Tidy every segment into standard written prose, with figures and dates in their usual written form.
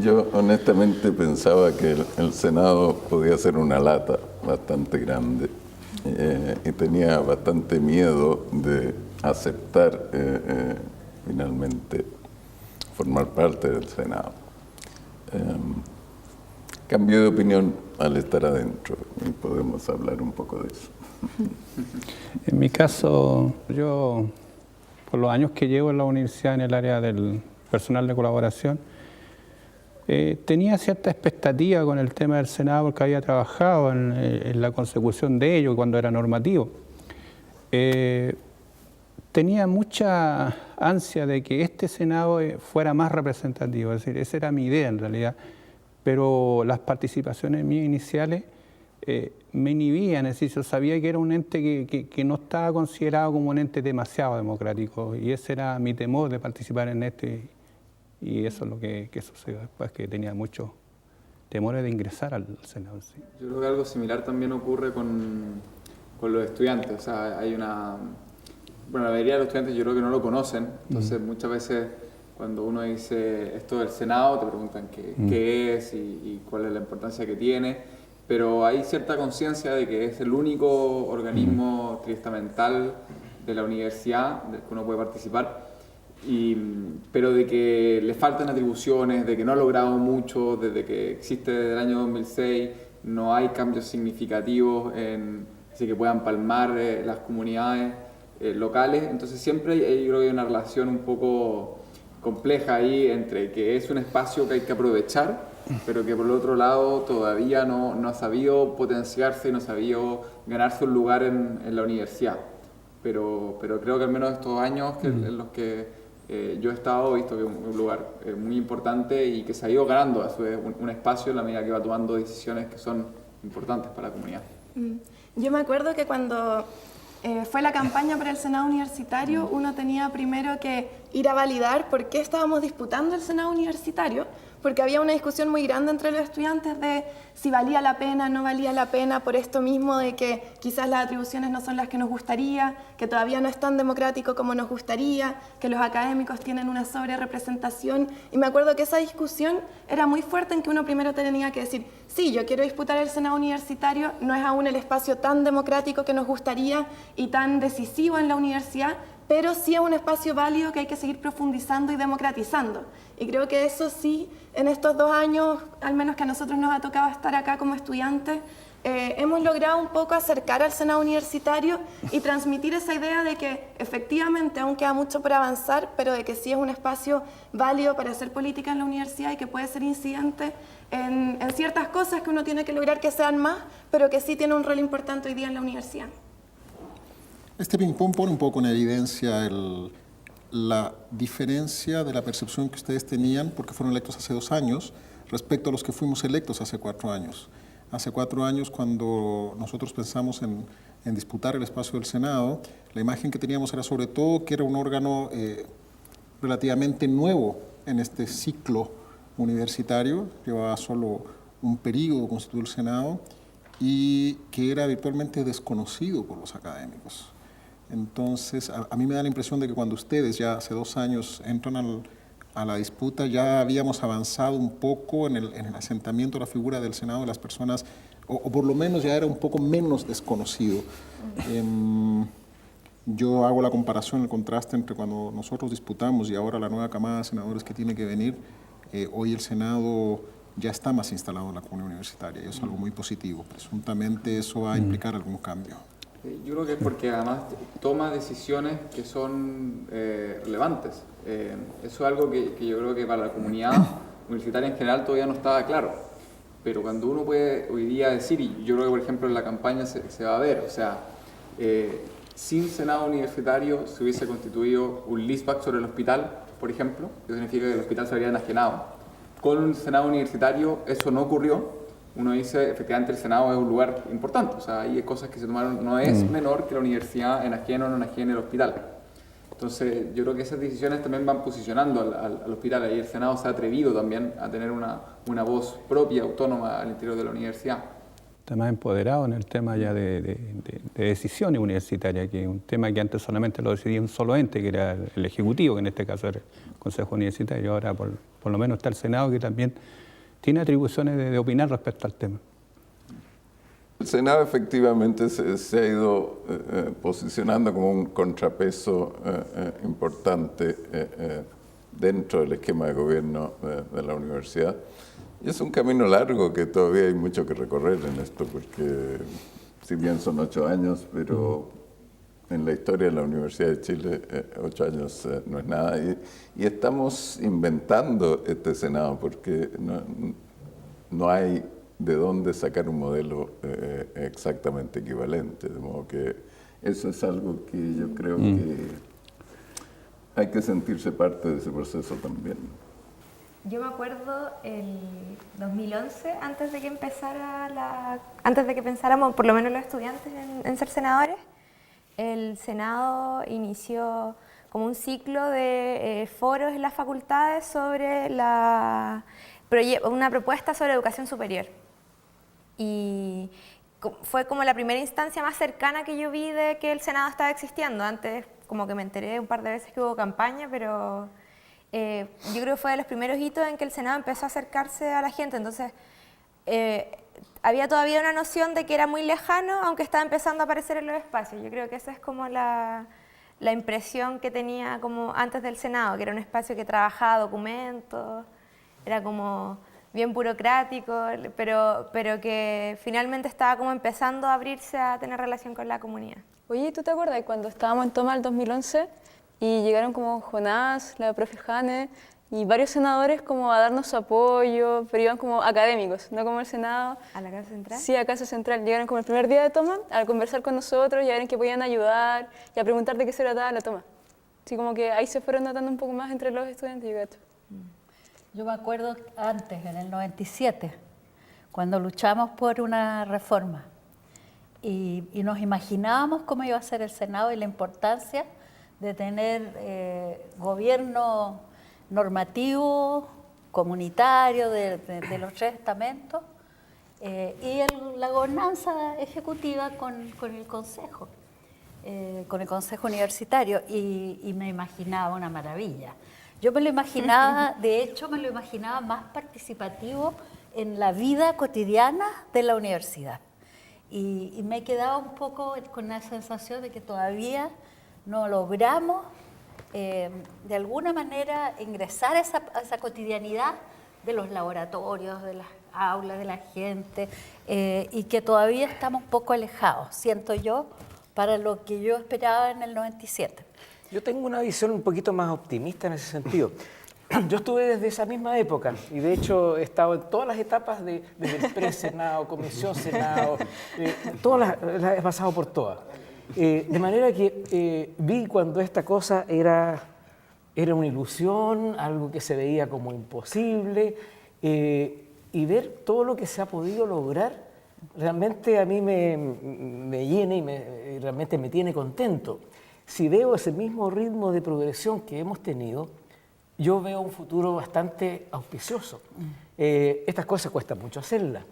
Yo honestamente pensaba que el Senado podía ser una lata bastante grande y tenía bastante miedo de aceptar finalmente formar parte del Senado. Cambié de opinión al estar adentro y podemos hablar un poco de eso. En mi caso, yo, por los años que llevo en la universidad en el área del personal de colaboración, tenía cierta expectativa con el tema del Senado porque había trabajado en la consecución de ello cuando era normativo. Tenía mucha ansia de que este Senado fuera más representativo, es decir, esa era mi idea en realidad, pero las participaciones mías iniciales me inhibían, es decir, yo sabía que era un ente que no estaba considerado como un ente demasiado democrático y ese era mi temor de participar en este. Y eso es lo que sucedió después, que tenía muchos temores de ingresar al Senado. Sí. Yo creo que algo similar también ocurre con los estudiantes. O sea, hay una... Bueno, la mayoría de los estudiantes yo creo que no lo conocen. Entonces, muchas veces cuando uno dice esto del Senado, te preguntan qué es y cuál es la importancia que tiene. Pero hay cierta conciencia de que es el único organismo triestamental de la universidad del que uno puede participar. Pero de que le faltan atribuciones, de que no ha logrado mucho, desde que existe desde el año 2006, no hay cambios significativos así que puedan palmar las comunidades locales. Entonces siempre yo creo que hay una relación un poco compleja ahí entre que es un espacio que hay que aprovechar, pero que por el otro lado todavía no ha sabido potenciarse y no ha sabido ganarse un lugar en la universidad. Pero creo que al menos estos años en los que yo he estado, he visto que es un lugar muy importante y que se ha ido ganando a su vez un espacio en la medida que va tomando decisiones que son importantes para la comunidad. Yo me acuerdo que cuando fue la campaña para el Senado Universitario, uno tenía primero que ir a validar por qué estábamos disputando el Senado Universitario, porque había una discusión muy grande entre los estudiantes de si valía la pena, no valía la pena, por esto mismo de que quizás las atribuciones no son las que nos gustaría, que todavía no es tan democrático como nos gustaría, que los académicos tienen una sobrerepresentación. Y me acuerdo que esa discusión era muy fuerte en que uno primero tenía que decir, sí, yo quiero disputar el Senado Universitario, no es aún el espacio tan democrático que nos gustaría y tan decisivo en la universidad, pero sí es un espacio válido que hay que seguir profundizando y democratizando. Y creo que eso sí, en estos 2 años, al menos que a nosotros nos ha tocado estar acá como estudiantes, hemos logrado un poco acercar al Senado Universitario y transmitir esa idea de que efectivamente aún queda mucho por avanzar, pero de que sí es un espacio válido para hacer política en la universidad y que puede ser incidente en ciertas cosas que uno tiene que lograr que sean más, pero que sí tiene un rol importante hoy día en la universidad. Este ping-pong pone un poco en evidencia la diferencia de la percepción que ustedes tenían, porque fueron electos hace 2 años, respecto a los que fuimos electos hace 4 años. Hace 4 años, cuando nosotros pensamos en disputar el espacio del Senado, la imagen que teníamos era sobre todo que era un órgano relativamente nuevo en este ciclo universitario, llevaba solo un periodo constituido el Senado, y que era virtualmente desconocido por los académicos. Entonces, a mí me da la impresión de que cuando ustedes ya hace 2 años entran a la disputa, ya habíamos avanzado un poco en el asentamiento de la figura del Senado de las personas, o por lo menos ya era un poco menos desconocido. Yo hago la comparación, el contraste entre cuando nosotros disputamos y ahora la nueva camada de senadores que tiene que venir. Hoy el Senado ya está más instalado en la comunidad universitaria y eso es algo muy positivo. Presuntamente eso va a implicar algún cambio. Yo creo que es porque además toma decisiones que son relevantes. Eso es algo que yo creo que para la comunidad universitaria en general todavía no estaba claro. Pero cuando uno puede hoy día decir, y yo creo que por ejemplo en la campaña se va a ver, o sea, sin Senado Universitario se hubiese constituido un leaseback sobre el hospital, por ejemplo, que significa que el hospital se habría enajenado. Con un Senado Universitario eso no ocurrió. Uno dice, efectivamente, el Senado es un lugar importante, o sea, hay cosas que se tomaron, no es menor que la universidad enajene o no enajene el hospital. Entonces, yo creo que esas decisiones también van posicionando al hospital, y el Senado se ha atrevido también a tener una voz propia, autónoma al interior de la universidad. está más empoderado en el tema ya de decisiones universitarias, que es un tema que antes solamente lo decidía un solo ente, que era el Ejecutivo, que en este caso era el Consejo Universitario. Ahora por lo menos está el Senado, que también tiene atribuciones de opinar respecto al tema. El Senado efectivamente se ha ido posicionando como un contrapeso importante dentro del esquema de gobierno de la universidad. Y es un camino largo que todavía hay mucho que recorrer en esto, porque si bien son 8 años, pero en la historia de la Universidad de Chile 8 años no es nada. Y estamos inventando este Senado, porque no hay de dónde sacar un modelo exactamente equivalente. De modo que eso es algo que yo creo que hay que sentirse parte de ese proceso también. Yo me acuerdo el 2011, antes de que pensáramos, por lo menos los estudiantes, en ser senadores, el Senado inició como un ciclo de foros en las facultades sobre una propuesta sobre educación superior. Y fue como la primera instancia más cercana que yo vi de que el Senado estaba existiendo. Antes como que me enteré un par de veces que hubo campaña, pero yo creo que fue de los primeros hitos en que el Senado empezó a acercarse a la gente. Entonces había todavía una noción de que era muy lejano, aunque estaba empezando a aparecer en los espacios. Yo creo que esa es como la impresión que tenía como antes del Senado, que era un espacio que trabajaba documentos, era como bien burocrático, pero que finalmente estaba como empezando a abrirse a tener relación con la comunidad. Oye, ¿tú te acuerdas cuando estábamos en Toma el 2011 y llegaron como Jonás, la profe Jane y varios senadores como a darnos su apoyo, pero iban como académicos, no como el Senado? ¿A la Casa Central? Sí, a Casa Central. Llegaron como el primer día de toma a conversar con nosotros y a ver en qué podían ayudar y a preguntar de qué se trataba la toma. Así como que ahí se fueron notando un poco más entre los estudiantes, yo gato. Yo me acuerdo antes, en el 97, cuando luchamos por una reforma y nos imaginábamos cómo iba a ser el Senado y la importancia de tener gobierno normativo, comunitario de los 3 estamentos y la gobernanza ejecutiva con el Consejo Universitario y me imaginaba una maravilla. Yo me lo imaginaba, de hecho me lo imaginaba más participativo en la vida cotidiana de la universidad. Y me he quedado un poco con la sensación de que todavía no logramos de alguna manera ingresar a esa cotidianidad de los laboratorios, de las aulas, de la gente, y que todavía estamos un poco alejados, siento yo, para lo que yo esperaba en el 97. Yo tengo una visión un poquito más optimista en ese sentido. Yo estuve desde esa misma época y de hecho he estado en todas las etapas desde el pre-Senado, Comisión Senado, todas las he pasado por todas. De manera que vi cuando esta cosa era una ilusión, algo que se veía como imposible, y ver todo lo que se ha podido lograr realmente a mí me llena y realmente me tiene contento. Si veo ese mismo ritmo de progresión que hemos tenido, yo veo un futuro bastante auspicioso. Estas cosas cuestan mucho hacerlas.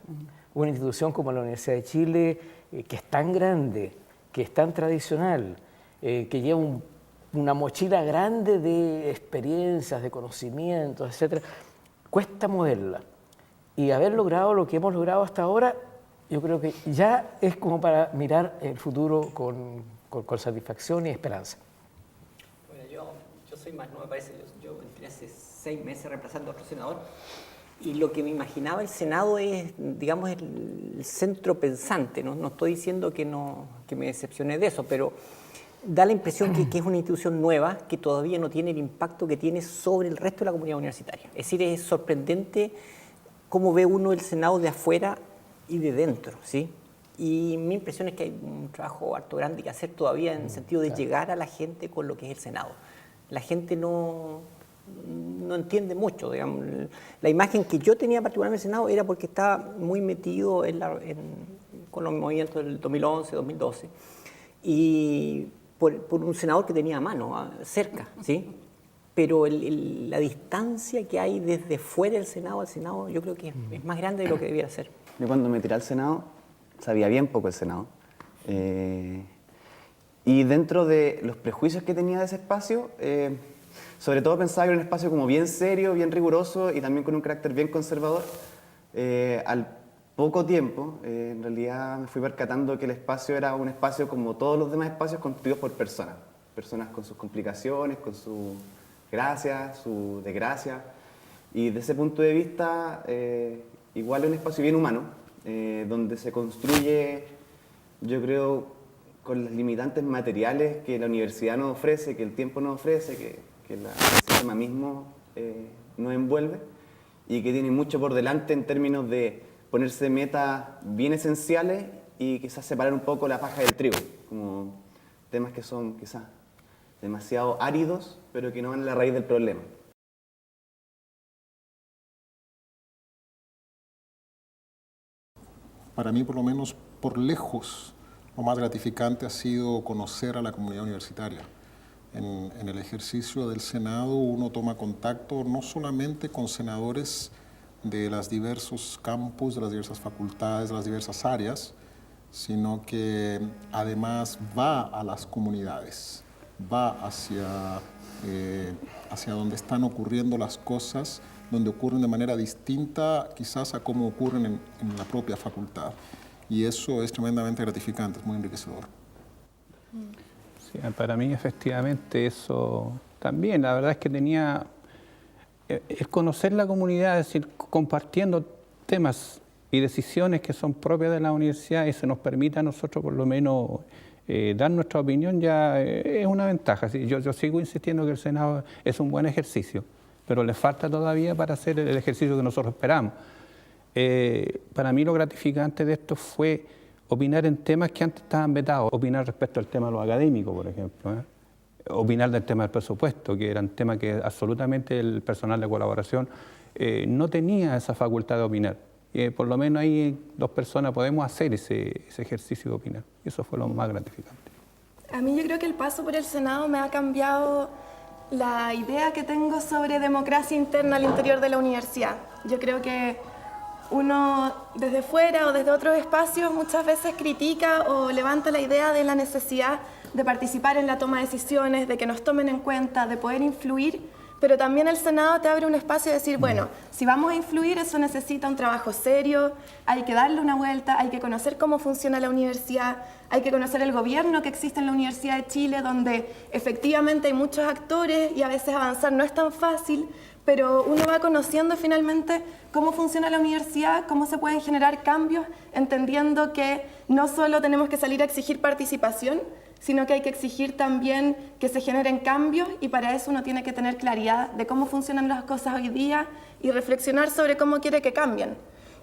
Una institución como la Universidad de Chile, que es tan grande, que es tan tradicional, que lleva una mochila grande de experiencias, de conocimientos, etc., cuesta moverla. Y haber logrado lo que hemos logrado hasta ahora, yo creo que ya es como para mirar el futuro con satisfacción y esperanza. Bueno, yo soy más nuevo, me parece. Yo entré hace 6 meses reemplazando a otro senador y lo que me imaginaba el Senado es, digamos, el centro pensante. No estoy diciendo que me decepcioné de eso, pero da la impresión que es una institución nueva que todavía no tiene el impacto que tiene sobre el resto de la comunidad universitaria. Es decir, es sorprendente cómo ve uno el Senado de afuera y de dentro, ¿sí? Y mi impresión es que hay un trabajo harto grande que hacer todavía en el sentido de llegar a la gente con lo que es el Senado. La gente no entiende mucho, digamos. La imagen que yo tenía particularmente del Senado era porque estaba muy metido con los movimientos del 2011, 2012, y por un senador que tenía a mano, cerca, ¿sí? Pero la distancia que hay desde fuera del Senado al Senado yo creo que es más grande de lo que debiera ser. Yo cuando me tiré al Senado sabía bien poco el Senado. Y dentro de los prejuicios que tenía de ese espacio, sobre todo pensaba que era un espacio como bien serio, bien riguroso y también con un carácter bien conservador. Al poco tiempo, en realidad me fui percatando que el espacio era un espacio como todos los demás espacios constituidos por personas. Personas con sus complicaciones, con sus gracias, su desgracia. Y desde ese punto de vista, igual es un espacio bien humano, donde se construye, yo creo, con las limitantes materiales que la universidad nos ofrece, que el tiempo nos ofrece, que el sistema mismo nos envuelve, y que tiene mucho por delante en términos de ponerse metas bien esenciales y quizás separar un poco la paja del trigo, como temas que son quizás demasiado áridos, pero que no van a la raíz del problema. Para mí, por lo menos, por lejos, lo más gratificante ha sido conocer a la comunidad universitaria. En el ejercicio del Senado uno toma contacto no solamente con senadores de los diversos campus, de las diversas facultades, de las diversas áreas, sino que además va a las comunidades, va hacia donde están ocurriendo las cosas, donde ocurren de manera distinta quizás a cómo ocurren en la propia facultad. Y eso es tremendamente gratificante, es muy enriquecedor. Sí, para mí efectivamente eso también, la verdad es que tenía, es conocer la comunidad, es decir, compartiendo temas y decisiones que son propias de la universidad y se nos permite a nosotros por lo menos dar nuestra opinión, ya es una ventaja. ¿Sí? Yo sigo insistiendo que el Senado es un buen ejercicio, pero le falta todavía para hacer el ejercicio que nosotros esperamos. Para mí lo gratificante de esto fue opinar en temas que antes estaban vetados, opinar respecto al tema de los académicos, por ejemplo, opinar del tema del presupuesto, que eran temas que absolutamente el personal de colaboración no tenía esa facultad de opinar. Por lo menos ahí 2 personas podemos hacer ese ejercicio de opinar, y eso fue lo más gratificante. A mí yo creo que el paso por el Senado me ha cambiado la idea que tengo sobre democracia interna al interior de la universidad. Yo creo que uno desde fuera o desde otros espacios muchas veces critica o levanta la idea de la necesidad de participar en la toma de decisiones, de que nos tomen en cuenta, de poder influir, pero también el Senado te abre un espacio de decir, bueno, si vamos a influir, eso necesita un trabajo serio, hay que darle una vuelta, hay que conocer cómo funciona la universidad, hay que conocer el gobierno que existe en la Universidad de Chile, donde efectivamente hay muchos actores y a veces avanzar no es tan fácil, pero uno va conociendo finalmente cómo funciona la universidad, cómo se pueden generar cambios, entendiendo que no solo tenemos que salir a exigir participación, sino que hay que exigir también que se generen cambios, y para eso uno tiene que tener claridad de cómo funcionan las cosas hoy día y reflexionar sobre cómo quiere que cambien.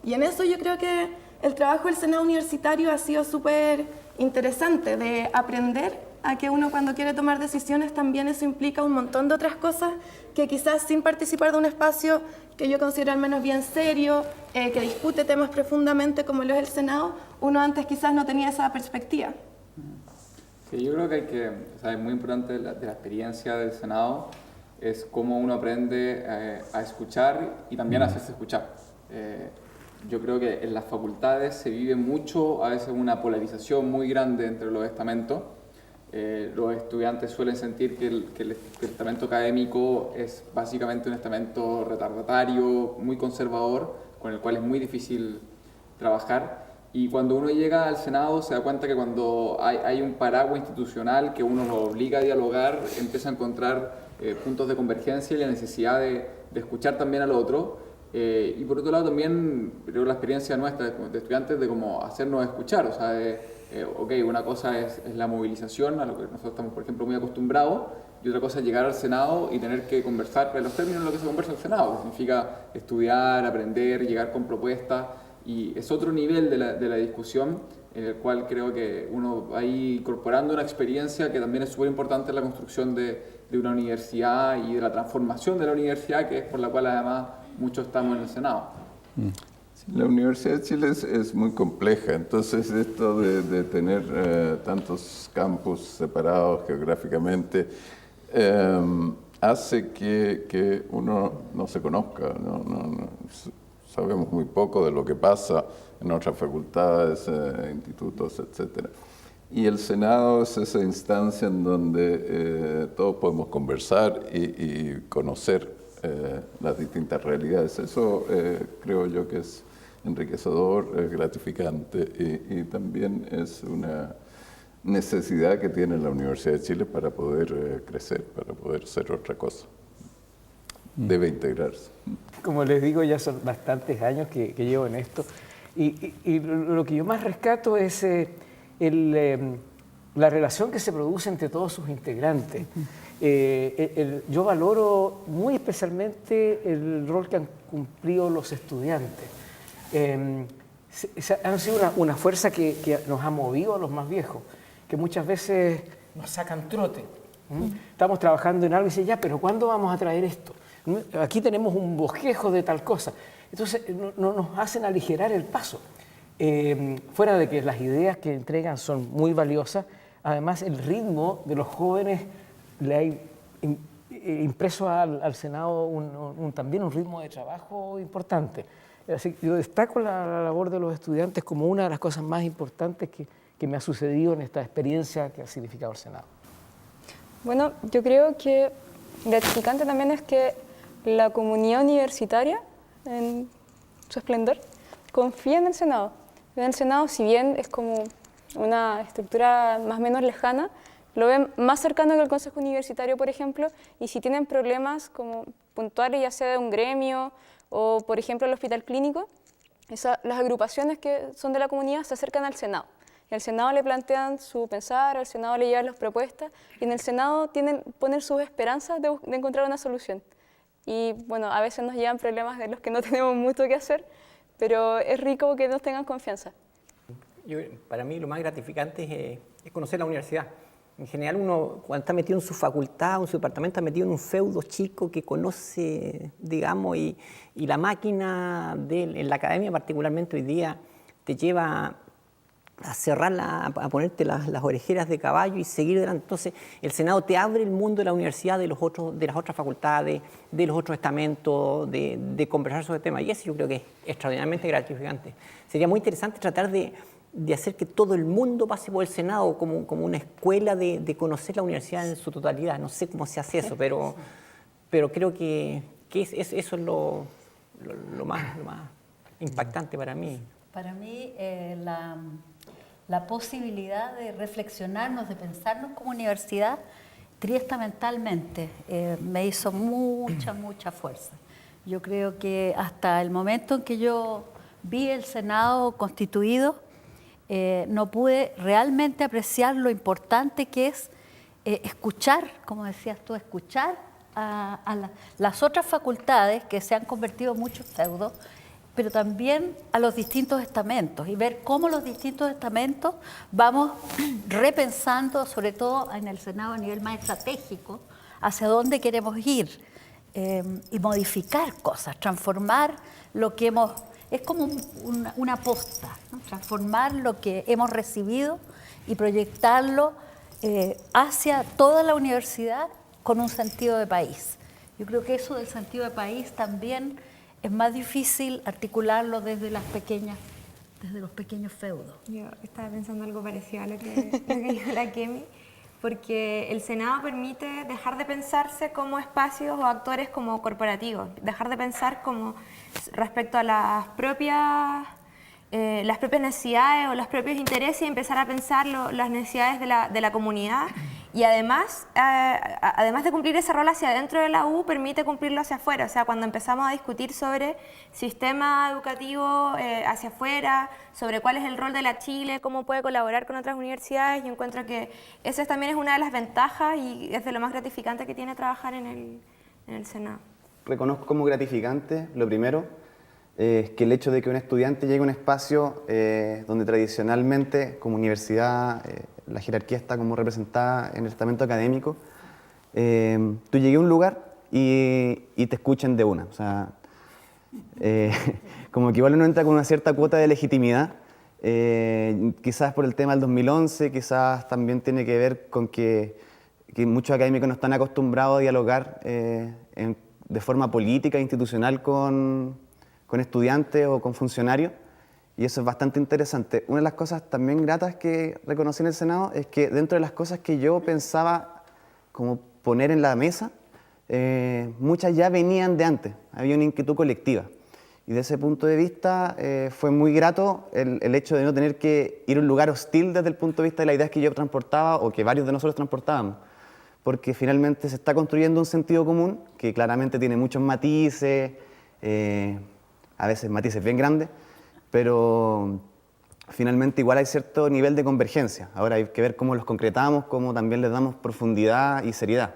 Y en eso yo creo que el trabajo del Senado Universitario ha sido súper interesante, de aprender a que uno cuando quiere tomar decisiones también eso implica un montón de otras cosas que quizás sin participar de un espacio que yo considero al menos bien serio, que discute temas profundamente como lo es el Senado, uno antes quizás no tenía esa perspectiva. Sí, yo creo que es muy importante de la experiencia del Senado es cómo uno aprende a escuchar y también a hacerse escuchar. Yo creo que en las facultades se vive mucho, a veces una polarización muy grande entre los estamentos. Los estudiantes suelen sentir que el estamento académico es básicamente un estamento retardatario, muy conservador, con el cual es muy difícil trabajar. Y cuando uno llega al Senado se da cuenta que cuando hay un paraguas institucional que uno lo obliga a dialogar, empieza a encontrar puntos de convergencia y la necesidad de escuchar también al otro. Y por otro lado también creo la experiencia nuestra de estudiantes de cómo hacernos escuchar, o sea, ok, una cosa es la movilización, a lo que nosotros estamos, por ejemplo, muy acostumbrados, y otra cosa es llegar al Senado y tener que conversar en los términos en los que se conversa en el Senado, que significa estudiar, aprender, llegar con propuestas, y es otro nivel de la discusión en el cual creo que uno va ahí incorporando una experiencia que también es súper importante en la construcción de una universidad y de la transformación de la universidad, que es por la cual además muchos estamos en el Senado. La Universidad de Chile es muy compleja, entonces esto de tener tantos campus separados geográficamente hace que uno no se conozca, no sabemos muy poco de lo que pasa en otras facultades, institutos, etcétera. Y el Senado es esa instancia en donde todos podemos conversar y conocer las distintas realidades. Eso creo yo que es enriquecedor, gratificante y también es una necesidad que tiene la Universidad de Chile para poder crecer, para poder ser otra cosa. Debe integrarse. Como les digo, ya son bastantes años que llevo en esto y lo que yo más rescato es la relación que se produce entre todos sus integrantes. Yo valoro muy especialmente el rol que han cumplido los estudiantes. Han sido una fuerza que nos ha movido a los más viejos, que muchas veces nos sacan trote. Estamos trabajando en algo y dicen, ya, pero ¿cuándo vamos a traer esto? Aquí tenemos un bosquejo de tal cosa. Entonces nos hacen aligerar el paso. Fuera de que las ideas que entregan son muy valiosas, además el ritmo de los jóvenes le ha impreso al Senado también un ritmo de trabajo importante. Así que yo destaco la labor de los estudiantes como una de las cosas más importantes que me ha sucedido en esta experiencia que ha significado el Senado. Bueno, yo creo que gratificante también es que la comunidad universitaria, en su esplendor, confía en el Senado. En el Senado, si bien es como una estructura más o menos lejana, lo ven más cercano que el Consejo Universitario, por ejemplo, y si tienen problemas como puntuales, ya sea de un gremio o, por ejemplo, el hospital clínico, las agrupaciones que son de la comunidad se acercan al Senado. Y al Senado le plantean su pensar, al Senado le llevan las propuestas, y en el Senado poner sus esperanzas de encontrar una solución. Y bueno, a veces nos llevan problemas de los que no tenemos mucho que hacer, pero es rico que nos tengan confianza. Para mí lo más gratificante es conocer la universidad. En general uno cuando está metido en su facultad o en su departamento está metido en un feudo chico que conoce, digamos, y la máquina en la academia particularmente hoy día te lleva a cerrarla, a ponerte las orejeras de caballo y seguir adelante. Entonces, el Senado te abre el mundo de la universidad, de las otras facultades, de los otros estamentos, de conversar sobre temas. Y eso yo creo que es extraordinariamente gratificante. Sería muy interesante tratar de hacer que todo el mundo pase por el Senado como una escuela de conocer la universidad en su totalidad. No sé cómo se hace eso, pero creo que eso es lo más impactante para mí. Para mí, la posibilidad de reflexionarnos, de pensarnos como universidad, triestamentalmente, me hizo mucha fuerza. Yo creo que hasta el momento en que yo vi el Senado constituido, no pude realmente apreciar lo importante que es escuchar, como decías tú, escuchar a las otras facultades que se han convertido en muchos feudos, pero también a los distintos estamentos y ver cómo los distintos estamentos vamos repensando, sobre todo en el Senado a nivel más estratégico, hacia dónde queremos ir y modificar cosas, transformar lo que hemos... Es como una posta, ¿no? Transformar lo que hemos recibido y proyectarlo hacia toda la universidad con un sentido de país. Yo creo que eso del sentido de país también es más difícil articularlo desde los pequeños feudos. Yo estaba pensando algo parecido a lo que dijo la Kemi, porque el Senado permite dejar de pensarse como espacios o actores como corporativos, dejar de pensar como respecto a las propias necesidades o los propios intereses y empezar a pensar las necesidades de la comunidad. Y además de cumplir ese rol hacia adentro de la U, permite cumplirlo hacia afuera. O sea, cuando empezamos a discutir sobre sistema educativo hacia afuera, sobre cuál es el rol de la Chile, cómo puede colaborar con otras universidades, yo encuentro que esa también es una de las ventajas y es de lo más gratificante que tiene trabajar en el Senado. Reconozco como gratificante, lo primero, es que el hecho de que un estudiante llegue a un espacio donde tradicionalmente como universidad la jerarquía está como representada en el estamento académico, tú llegues a un lugar y te escuchen de una. O sea, como que igual uno entra con una cierta cuota de legitimidad, quizás por el tema del 2011, quizás también tiene que ver con que muchos académicos no están acostumbrados a dialogar de forma política, institucional con estudiantes o con funcionarios. y eso es bastante interesante. Una de las cosas también gratas que reconocí en el Senado es que dentro de las cosas que yo pensaba como poner en la mesa, muchas ya venían de antes, había una inquietud colectiva. Y de ese punto de vista fue muy grato el hecho de no tener que ir a un lugar hostil desde el punto de vista de las ideas que yo transportaba o que varios de nosotros transportábamos. Porque finalmente se está construyendo un sentido común que claramente tiene muchos matices, a veces matices bien grandes, pero finalmente igual hay cierto nivel de convergencia. Ahora hay que ver cómo los concretamos, cómo también les damos profundidad y seriedad.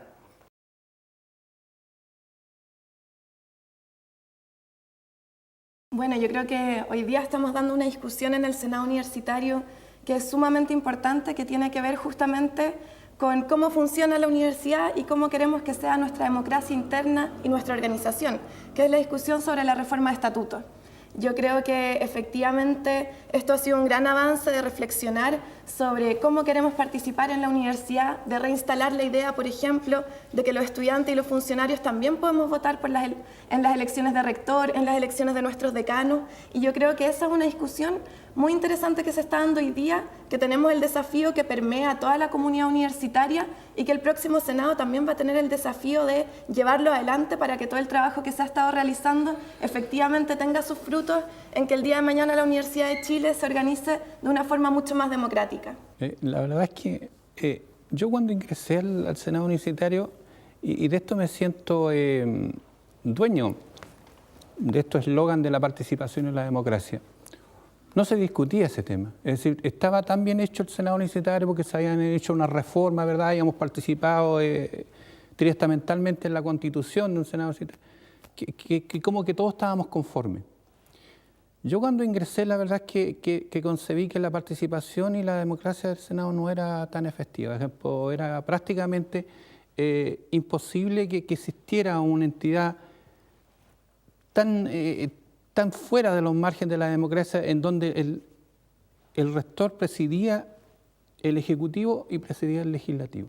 Bueno, yo creo que hoy día estamos dando una discusión en el Senado Universitario que es sumamente importante, que tiene que ver justamente con cómo funciona la universidad y cómo queremos que sea nuestra democracia interna y nuestra organización, que es la discusión sobre la reforma de estatutos. Yo creo que efectivamente esto ha sido un gran avance de reflexionar sobre cómo queremos participar en la universidad, de reinstalar la idea, por ejemplo, de que los estudiantes y los funcionarios también podemos votar en las elecciones de rector, en las elecciones de nuestros decanos, y yo creo que esa es una discusión muy interesante que se está dando hoy día, que tenemos el desafío que permea a toda la comunidad universitaria y que el próximo Senado también va a tener el desafío de llevarlo adelante para que todo el trabajo que se ha estado realizando efectivamente tenga sus frutos en que el día de mañana la Universidad de Chile se organice de una forma mucho más democrática. La verdad es que yo cuando ingresé al Senado Universitario, y de esto me siento dueño, de estos eslogan de la participación en la democracia, no se discutía ese tema. Es decir, estaba tan bien hecho el Senado Universitario porque se habían hecho una reforma, ¿verdad? Habíamos participado triestamentalmente en la constitución de un Senado Universitario, que como que todos estábamos conformes. Yo cuando ingresé, la verdad es que concebí que la participación y la democracia del Senado no era tan efectiva. Por ejemplo, era prácticamente imposible que existiera una entidad tan fuera de los márgenes de la democracia, en donde el rector presidía el Ejecutivo y presidía el Legislativo.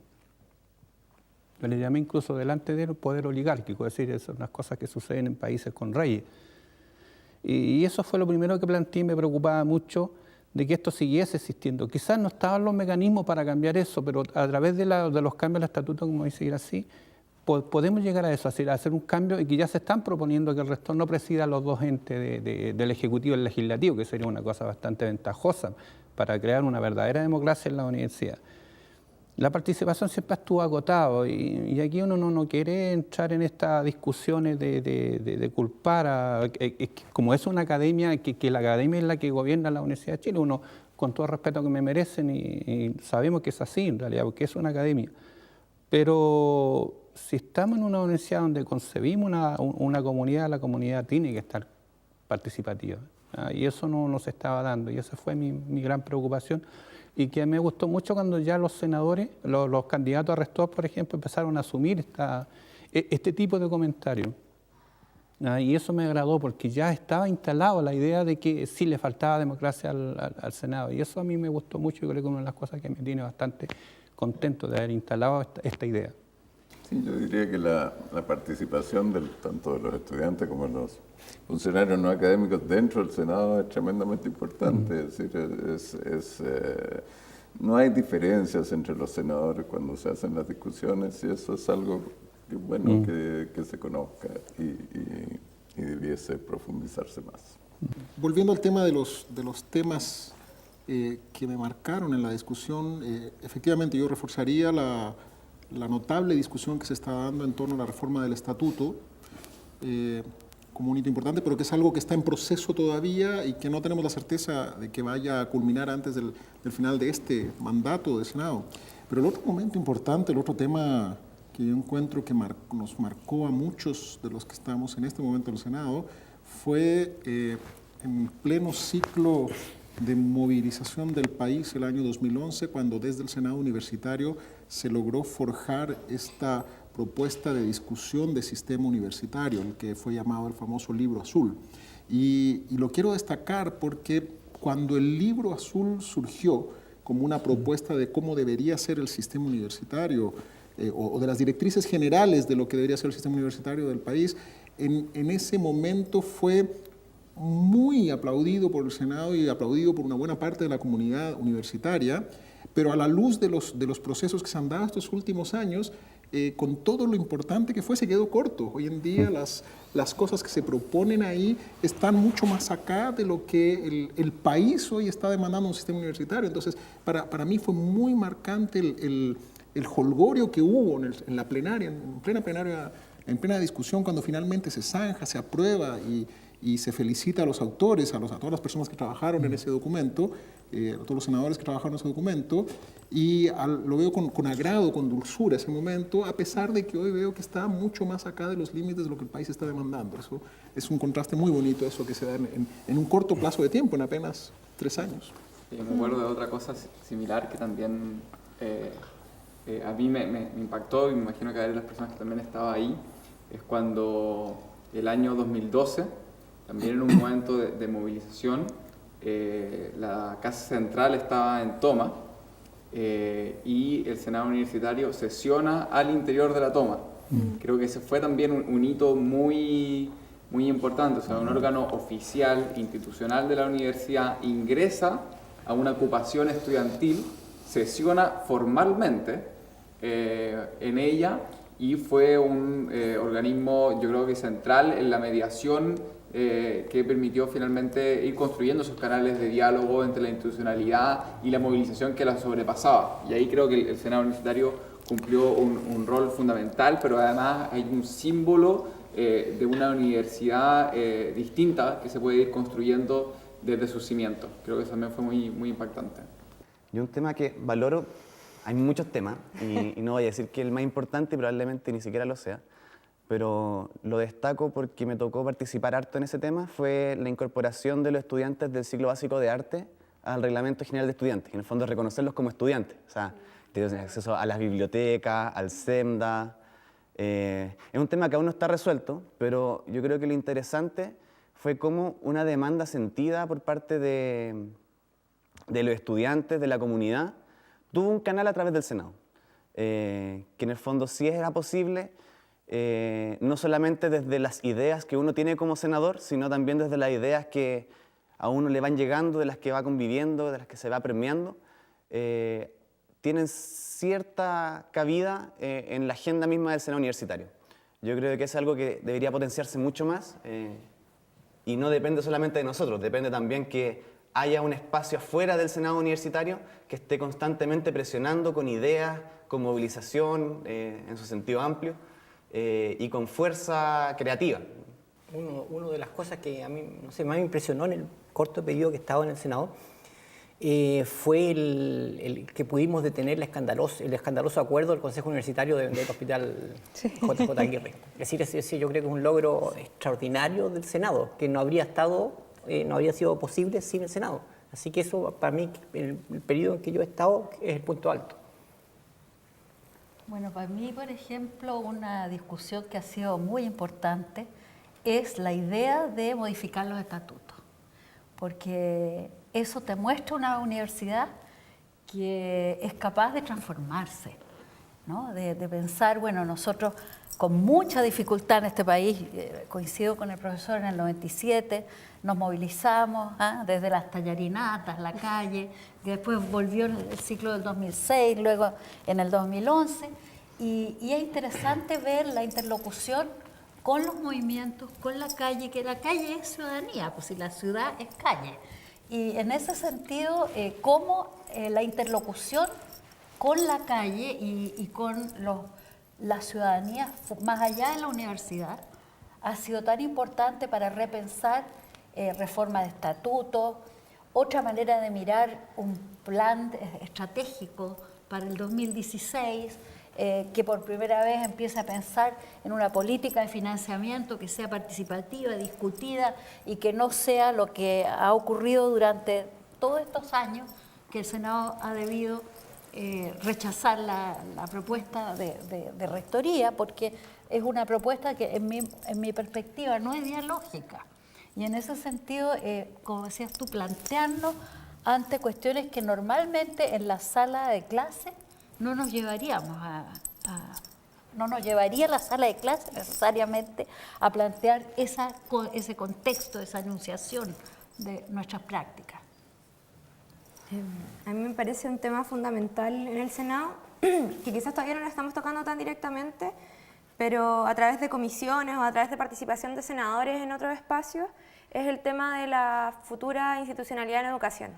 Yo le llamé incluso delante del poder oligárquico, es decir, esas son unas cosas que suceden en países con reyes. Y eso fue lo primero que planteé, me preocupaba mucho de que esto siguiese existiendo. Quizás no estaban los mecanismos para cambiar eso, pero a través de los cambios del estatuto, como dice Grací, podemos llegar a eso, a hacer un cambio, y que ya se están proponiendo que el rector no presida los dos entes del Ejecutivo y el Legislativo, que sería una cosa bastante ventajosa para crear una verdadera democracia en la universidad. La participación siempre estuvo agotada, y aquí uno no quiere entrar en estas discusiones de culpar, como es una academia, que la academia es la que gobierna la Universidad de Chile, uno, con todo el respeto que me merecen, y sabemos que es así en realidad, porque es una academia. Pero si estamos en una universidad donde concebimos una comunidad, la comunidad tiene que estar participativa. Y eso no se estaba dando, y esa fue mi gran preocupación. Y que me gustó mucho cuando ya los senadores, los candidatos a rector, por ejemplo, empezaron a asumir este tipo de comentarios. Y eso me agradó porque ya estaba instalado la idea de que sí le faltaba democracia al Senado. Y eso a mí me gustó mucho, y creo que es una de las cosas que me tiene bastante contento de haber instalado esta idea. Sí, yo diría que la participación tanto de los estudiantes como de los funcionarios no académicos dentro del Senado es tremendamente importante. Es decir, no hay diferencias entre los senadores cuando se hacen las discusiones, y eso es algo que bueno que se conozca y debiese profundizarse más. Volviendo al tema de los temas que me marcaron en la discusión, efectivamente yo reforzaría la notable discusión que se está dando en torno a la reforma del estatuto como un hito importante, pero que es algo que está en proceso todavía y que no tenemos la certeza de que vaya a culminar antes del final de este mandato de Senado. Pero el otro momento importante, el otro tema que yo encuentro que nos marcó a muchos de los que estamos en este momento en el Senado fue en pleno ciclo de movilización del país el año 2011, cuando desde el Senado Universitario se logró forjar esta propuesta de discusión de sistema universitario, el que fue llamado el famoso Libro Azul. Y lo quiero destacar porque cuando el Libro Azul surgió como una propuesta de cómo debería ser el sistema universitario, o de las directrices generales de lo que debería ser el sistema universitario del país, en ese momento fue muy aplaudido por el Senado y aplaudido por una buena parte de la comunidad universitaria, pero a la luz de los procesos que se han dado estos últimos años, con todo lo importante que fue, se quedó corto. Hoy en día las cosas que se proponen ahí están mucho más acá de lo que el país hoy está demandando un sistema universitario. Entonces, para mí fue muy marcante el jolgorio que hubo en la plenaria, en plena discusión, cuando finalmente se zanja, se aprueba y se felicita a los autores, a todas las personas que trabajaron en ese documento, a todos los senadores que trabajaron en ese documento, y lo veo con agrado, con dulzura ese momento, a pesar de que hoy veo que está mucho más acá de los límites de lo que el país está demandando. Eso es un contraste muy bonito, eso que se da en un corto plazo de tiempo, en apenas 3 años. Yo me acuerdo de otra cosa similar que también a mí me impactó, y me imagino que a varias de las personas que también estaban ahí, es cuando el año 2012, también en un momento de movilización, la Casa Central estaba en toma y el Senado Universitario sesiona al interior de la toma. Creo que ese fue también un hito muy importante. O sea, un órgano oficial, institucional de la universidad ingresa a una ocupación estudiantil, sesiona formalmente en ella, y fue un organismo, yo creo que central en la mediación que permitió finalmente ir construyendo esos canales de diálogo entre la institucionalidad y la movilización que la sobrepasaba. Y ahí creo que el Senado Universitario cumplió un rol fundamental, pero además hay un símbolo de una universidad distinta que se puede ir construyendo desde sus cimientos. Creo que eso también fue muy impactante. Y un tema que valoro, hay muchos temas, y no voy a decir que el más importante, probablemente ni siquiera lo sea, pero lo destaco porque me tocó participar harto en ese tema, fue la incorporación de los estudiantes del ciclo básico de arte al Reglamento General de Estudiantes, que en el fondo es reconocerlos como estudiantes, o sea, tienen acceso a las bibliotecas, al SEMDA. Es un tema que aún no está resuelto, pero yo creo que lo interesante fue como una demanda sentida por parte de los estudiantes, de la comunidad, tuvo un canal a través del Senado, que en el fondo sí era posible, no solamente desde las ideas que uno tiene como senador, sino también desde las ideas que a uno le van llegando, de las que va conviviendo, de las que se va premiando, tienen cierta cabida en la agenda misma del Senado Universitario. Yo creo que es algo que debería potenciarse mucho más, y no depende solamente de nosotros, depende también que haya un espacio afuera del Senado Universitario que esté constantemente presionando con ideas, con movilización en su sentido amplio y con fuerza creativa. Una de las cosas que a mí más me impresionó en el corto periodo que he estado en el Senado fue el que pudimos detener el escandaloso acuerdo del Consejo Universitario del Hospital JJ Aguirre. Es decir, yo creo que es un logro extraordinario del Senado, que no habría sido posible sin el Senado. Así que eso, para mí, el periodo en que yo he estado, es el punto alto. Bueno, para mí, por ejemplo, una discusión que ha sido muy importante es la idea de modificar los estatutos, porque eso te muestra una universidad que es capaz de transformarse, ¿no? De pensar, bueno, nosotros con mucha dificultad en este país, coincido con el profesor, en el 97 nos movilizamos desde las tallarinatas, la calle, que después volvió en el ciclo del 2006, luego en el 2011, y es interesante ver la interlocución con los movimientos, con la calle, que la calle es ciudadanía, pues si la ciudad es calle. Y en ese sentido, cómo la interlocución con la calle y con la ciudadanía más allá de la universidad ha sido tan importante para repensar reforma de estatutos, otra manera de mirar un plan estratégico para el 2016, que por primera vez empieza a pensar en una política de financiamiento que sea participativa, discutida y que no sea lo que ha ocurrido durante todos estos años, que el Senado ha debido rechazar la propuesta de rectoría, porque es una propuesta que en mi perspectiva no es dialógica. Y en ese sentido, como decías tú, plantearnos ante cuestiones que normalmente en la sala de clase no nos llevaríamos no nos llevaría a la sala de clase necesariamente a plantear ese contexto, esa enunciación de nuestras prácticas. A mí me parece un tema fundamental en el Senado, que quizás todavía no lo estamos tocando tan directamente, pero a través de comisiones o a través de participación de senadores en otros espacios, es el tema de la futura institucionalidad en educación.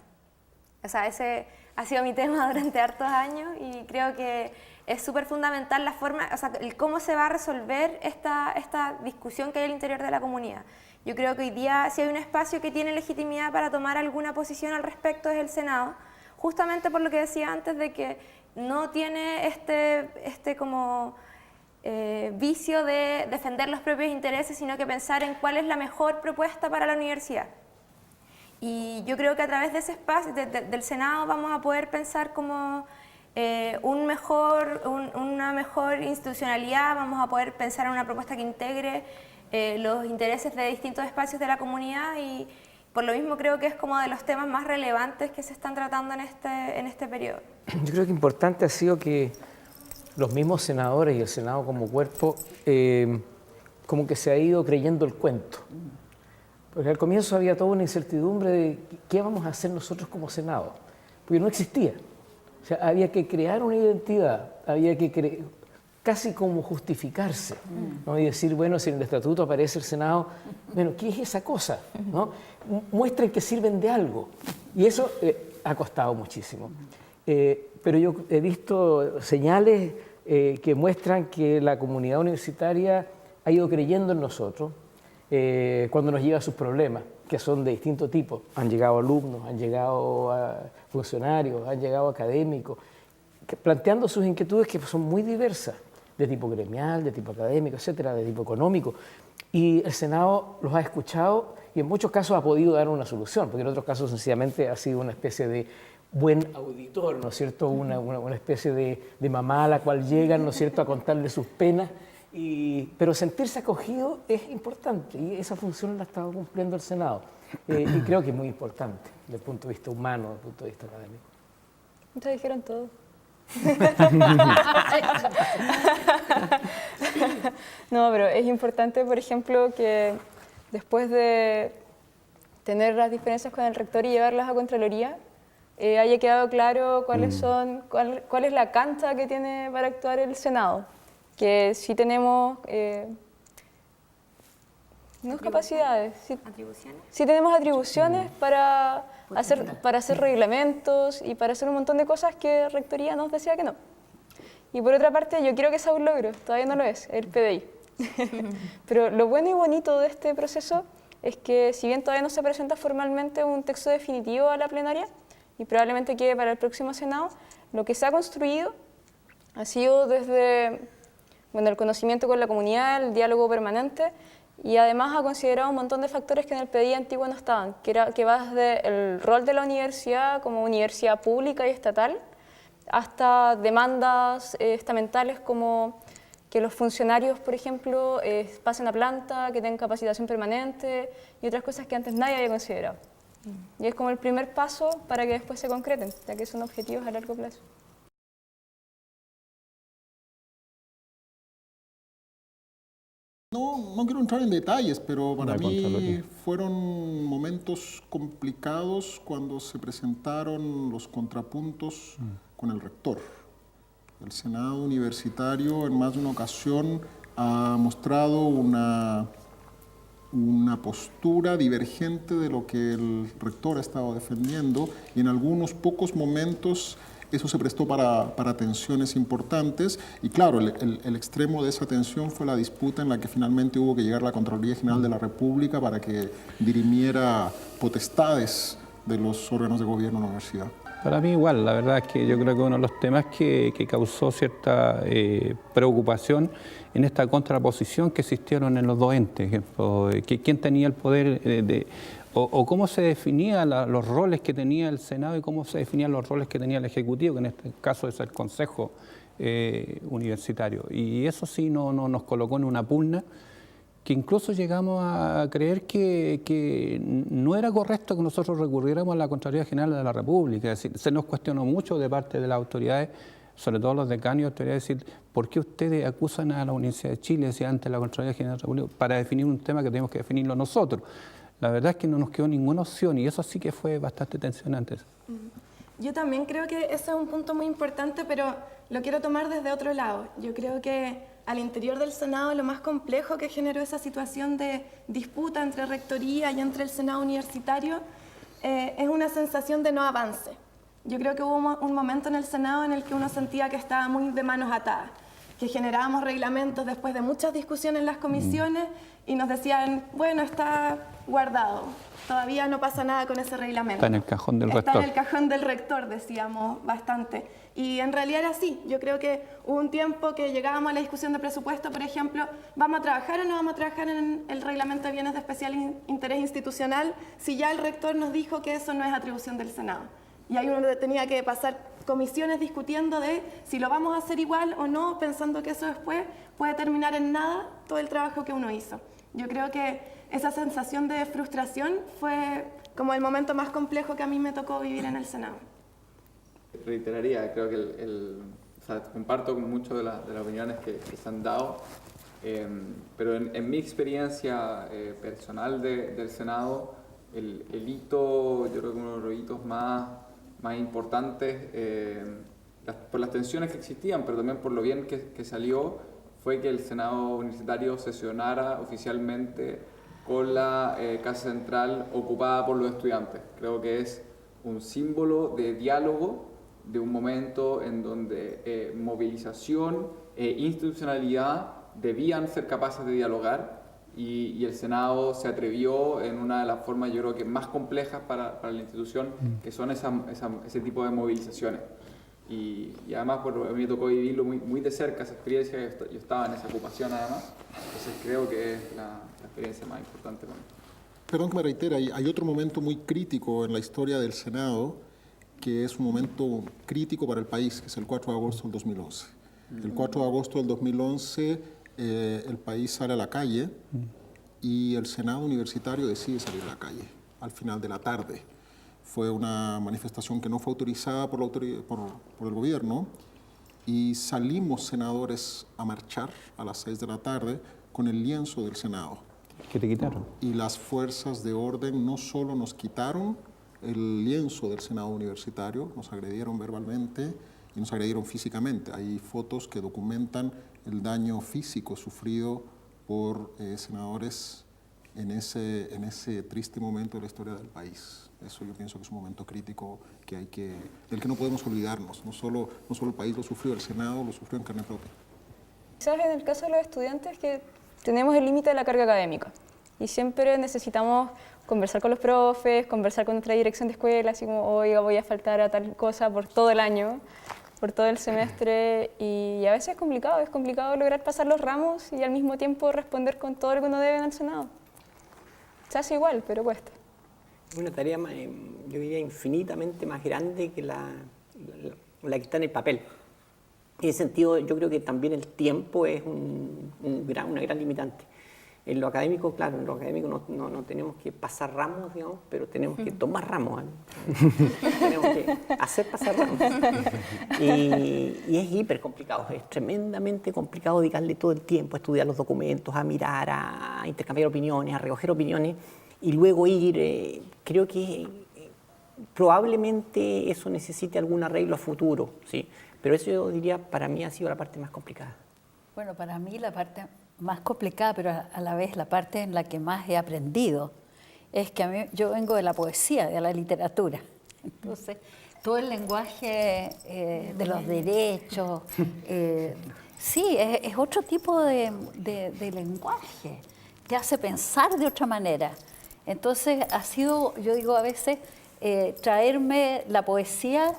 O sea, ese ha sido mi tema durante hartos años y creo que es súper fundamental la forma, o sea, el cómo se va a resolver esta discusión que hay al interior de la comunidad. Yo creo que hoy día, si hay un espacio que tiene legitimidad para tomar alguna posición al respecto, es el Senado, justamente por lo que decía antes de que no tiene este como vicio de defender los propios intereses, sino que pensar en cuál es la mejor propuesta para la universidad. Y yo creo que a través de ese espacio, del Senado, vamos a poder pensar como una mejor institucionalidad, vamos a poder pensar en una propuesta que integre los intereses de distintos espacios de la comunidad y por lo mismo creo que es como de los temas más relevantes que se están tratando en este periodo. Yo creo que importante ha sido que los mismos senadores y el Senado como cuerpo como que se ha ido creyendo el cuento. Porque al comienzo había toda una incertidumbre de qué vamos a hacer nosotros como Senado, porque no existía. O sea, había que crear una identidad, había que casi como justificarse, ¿no? Y decir, bueno, si en el estatuto aparece el Senado, bueno, ¿qué es esa cosa? ¿No? Muestren que sirven de algo. Y eso ha costado muchísimo. Pero yo he visto señales que muestran que la comunidad universitaria ha ido creyendo en nosotros cuando nos lleva sus problemas, que son de distinto tipo. Han llegado alumnos, han llegado funcionarios, han llegado académicos, planteando sus inquietudes que son muy diversas, de tipo gremial, de tipo académico, etcétera, de tipo económico. Y el Senado los ha escuchado y en muchos casos ha podido dar una solución, porque en otros casos sencillamente ha sido una especie de buen auditor, ¿no es cierto? Una especie de mamá a la cual llegan, ¿no es cierto?, a contarle sus penas. Pero sentirse acogido es importante y esa función la ha estado cumpliendo el Senado. Y creo que es muy importante desde el punto de vista humano, desde el punto de vista académico. Ustedes dijeron todo. No, pero es importante, por ejemplo, que después de tener las diferencias con el rector y llevarlas a Contraloría, haya quedado claro cuál es la cancha que tiene para actuar el Senado. Que sí tenemos capacidades, sí tenemos atribuciones para hacer reglamentos y para hacer un montón de cosas que Rectoría nos decía que no. Y por otra parte, yo quiero que sea un logro, todavía no lo es, el PDI. Pero lo bueno y bonito de este proceso es que si bien todavía no se presenta formalmente un texto definitivo a la plenaria, y probablemente quede para el próximo Senado, lo que se ha construido ha sido desde el conocimiento con la comunidad, el diálogo permanente, y además ha considerado un montón de factores que en el PDI antiguo no estaban, que va desde el rol de la universidad como universidad pública y estatal, hasta demandas estamentales como que los funcionarios, por ejemplo, pasen a planta, que tengan capacitación permanente y otras cosas que antes nadie había considerado. Y es como el primer paso para que después se concreten, ya que son objetivos a largo plazo. No quiero entrar en detalles, pero para mí fueron momentos complicados cuando se presentaron los contrapuntos con el rector. El Senado Universitario en más de una ocasión ha mostrado una postura divergente de lo que el rector ha estado defendiendo y en algunos pocos momentos eso se prestó para tensiones importantes y claro, el extremo de esa tensión fue la disputa en la que finalmente hubo que llegar a la Contraloría General de la República para que dirimiera potestades de los órganos de gobierno de la universidad. Para mí igual, la verdad es que yo creo que uno de los temas que causó cierta preocupación en esta contraposición que existieron en los dos entes, quién tenía el poder o cómo se definían los roles que tenía el Senado y cómo se definían los roles que tenía el Ejecutivo, que en este caso es el Consejo Universitario. Y eso sí nos colocó en una pugna que incluso llegamos a creer que no era correcto que nosotros recurriéramos a la Contraloría General de la República. Es decir, se nos cuestionó mucho de parte de las autoridades sobre todo los decanos de autoridad, decir, ¿por qué ustedes acusan a la Universidad de Chile si ante la Contraloría General de la República para definir un tema que tenemos que definirlo nosotros? La verdad es que no nos quedó ninguna opción y eso sí que fue bastante tensionante. Yo también creo que ese es un punto muy importante, pero lo quiero tomar desde otro lado. Yo creo que al interior del Senado lo más complejo que generó esa situación de disputa entre rectoría y entre el Senado universitario es una sensación de no avance. Yo creo que hubo un momento en el Senado en el que uno sentía que estaba muy de manos atadas, que generábamos reglamentos después de muchas discusiones en las comisiones y nos decían, bueno, está guardado, todavía no pasa nada con ese reglamento. Está en el cajón del rector. Está en el cajón del rector, decíamos bastante. Y en realidad era así. Yo creo que hubo un tiempo que llegábamos a la discusión de presupuesto, por ejemplo, ¿vamos a trabajar o no vamos a trabajar en el reglamento de bienes de especial interés institucional si ya el rector nos dijo que eso no es atribución del Senado? Y ahí uno tenía que pasar comisiones discutiendo de si lo vamos a hacer igual o no, pensando que eso después puede terminar en nada todo el trabajo que uno hizo. Yo creo que esa sensación de frustración fue como el momento más complejo que a mí me tocó vivir en el Senado. Reiteraría, creo que o sea, comparto con muchas de las opiniones que se han dado, pero en mi experiencia personal del Senado, el hito, yo creo que uno de los hitos más importantes, por las tensiones que existían, pero también por lo bien que salió, fue que el Senado universitario sesionara oficialmente con la Casa Central ocupada por los estudiantes. Creo que es un símbolo de diálogo, de un momento en donde movilización e institucionalidad debían ser capaces de dialogar y el Senado se atrevió en una de las formas yo creo que más complejas para la institución, que son ese tipo de movilizaciones. Y además a mí me tocó vivirlo muy de cerca, esa experiencia, yo estaba en esa ocupación además, entonces creo que es la experiencia más importante para mí. Perdón que me reitere, hay otro momento muy crítico en la historia del Senado, que es un momento crítico para el país, que es el 4 de agosto del 2011. El 4 de agosto del 2011 el país sale a la calle y el Senado universitario decide salir a la calle al final de la tarde. Fue una manifestación que no fue autorizada por el gobierno y salimos senadores a marchar a las 6 de la tarde con el lienzo del Senado. ¿Qué te quitaron? Y las fuerzas de orden no solo nos quitaron el lienzo del Senado universitario, nos agredieron verbalmente y nos agredieron físicamente. Hay fotos que documentan el daño físico sufrido por senadores en ese triste momento de la historia del país. Eso yo pienso que es un momento crítico del que no podemos olvidarnos. No solo el país lo sufrió, el Senado lo sufrió en carne propia. Quizás en el caso de los estudiantes que tenemos el límite de la carga académica y siempre necesitamos conversar con los profes, conversar con nuestra dirección de escuela, así como, oiga, voy a faltar a tal cosa por todo el año, por todo el semestre, y a veces es complicado lograr pasar los ramos y al mismo tiempo responder con todo lo que uno debe en el Senado. Se hace igual, pero cuesta. Una tarea, yo diría, infinitamente más grande que la que está en el papel. En ese sentido, yo creo que también el tiempo es una gran limitante. En lo académico, claro, en lo académico no tenemos que pasar ramos, digamos, pero tenemos que tomar ramos. Tenemos que hacer pasar ramos. Y es hiper complicado, es tremendamente complicado dedicarle todo el tiempo a estudiar los documentos, a mirar, a intercambiar opiniones, a recoger opiniones y luego ir. Creo que probablemente eso necesite algún arreglo a futuro, ¿sí? Pero eso yo diría, para mí ha sido la parte más complicada. Bueno, para mí la parte más complicada, pero a la vez la parte en la que más he aprendido, es que yo vengo de la poesía, de la literatura. Entonces, todo el lenguaje de los derechos, sí, es otro tipo de lenguaje, te hace pensar de otra manera. Entonces, ha sido, yo digo a veces, traerme la poesía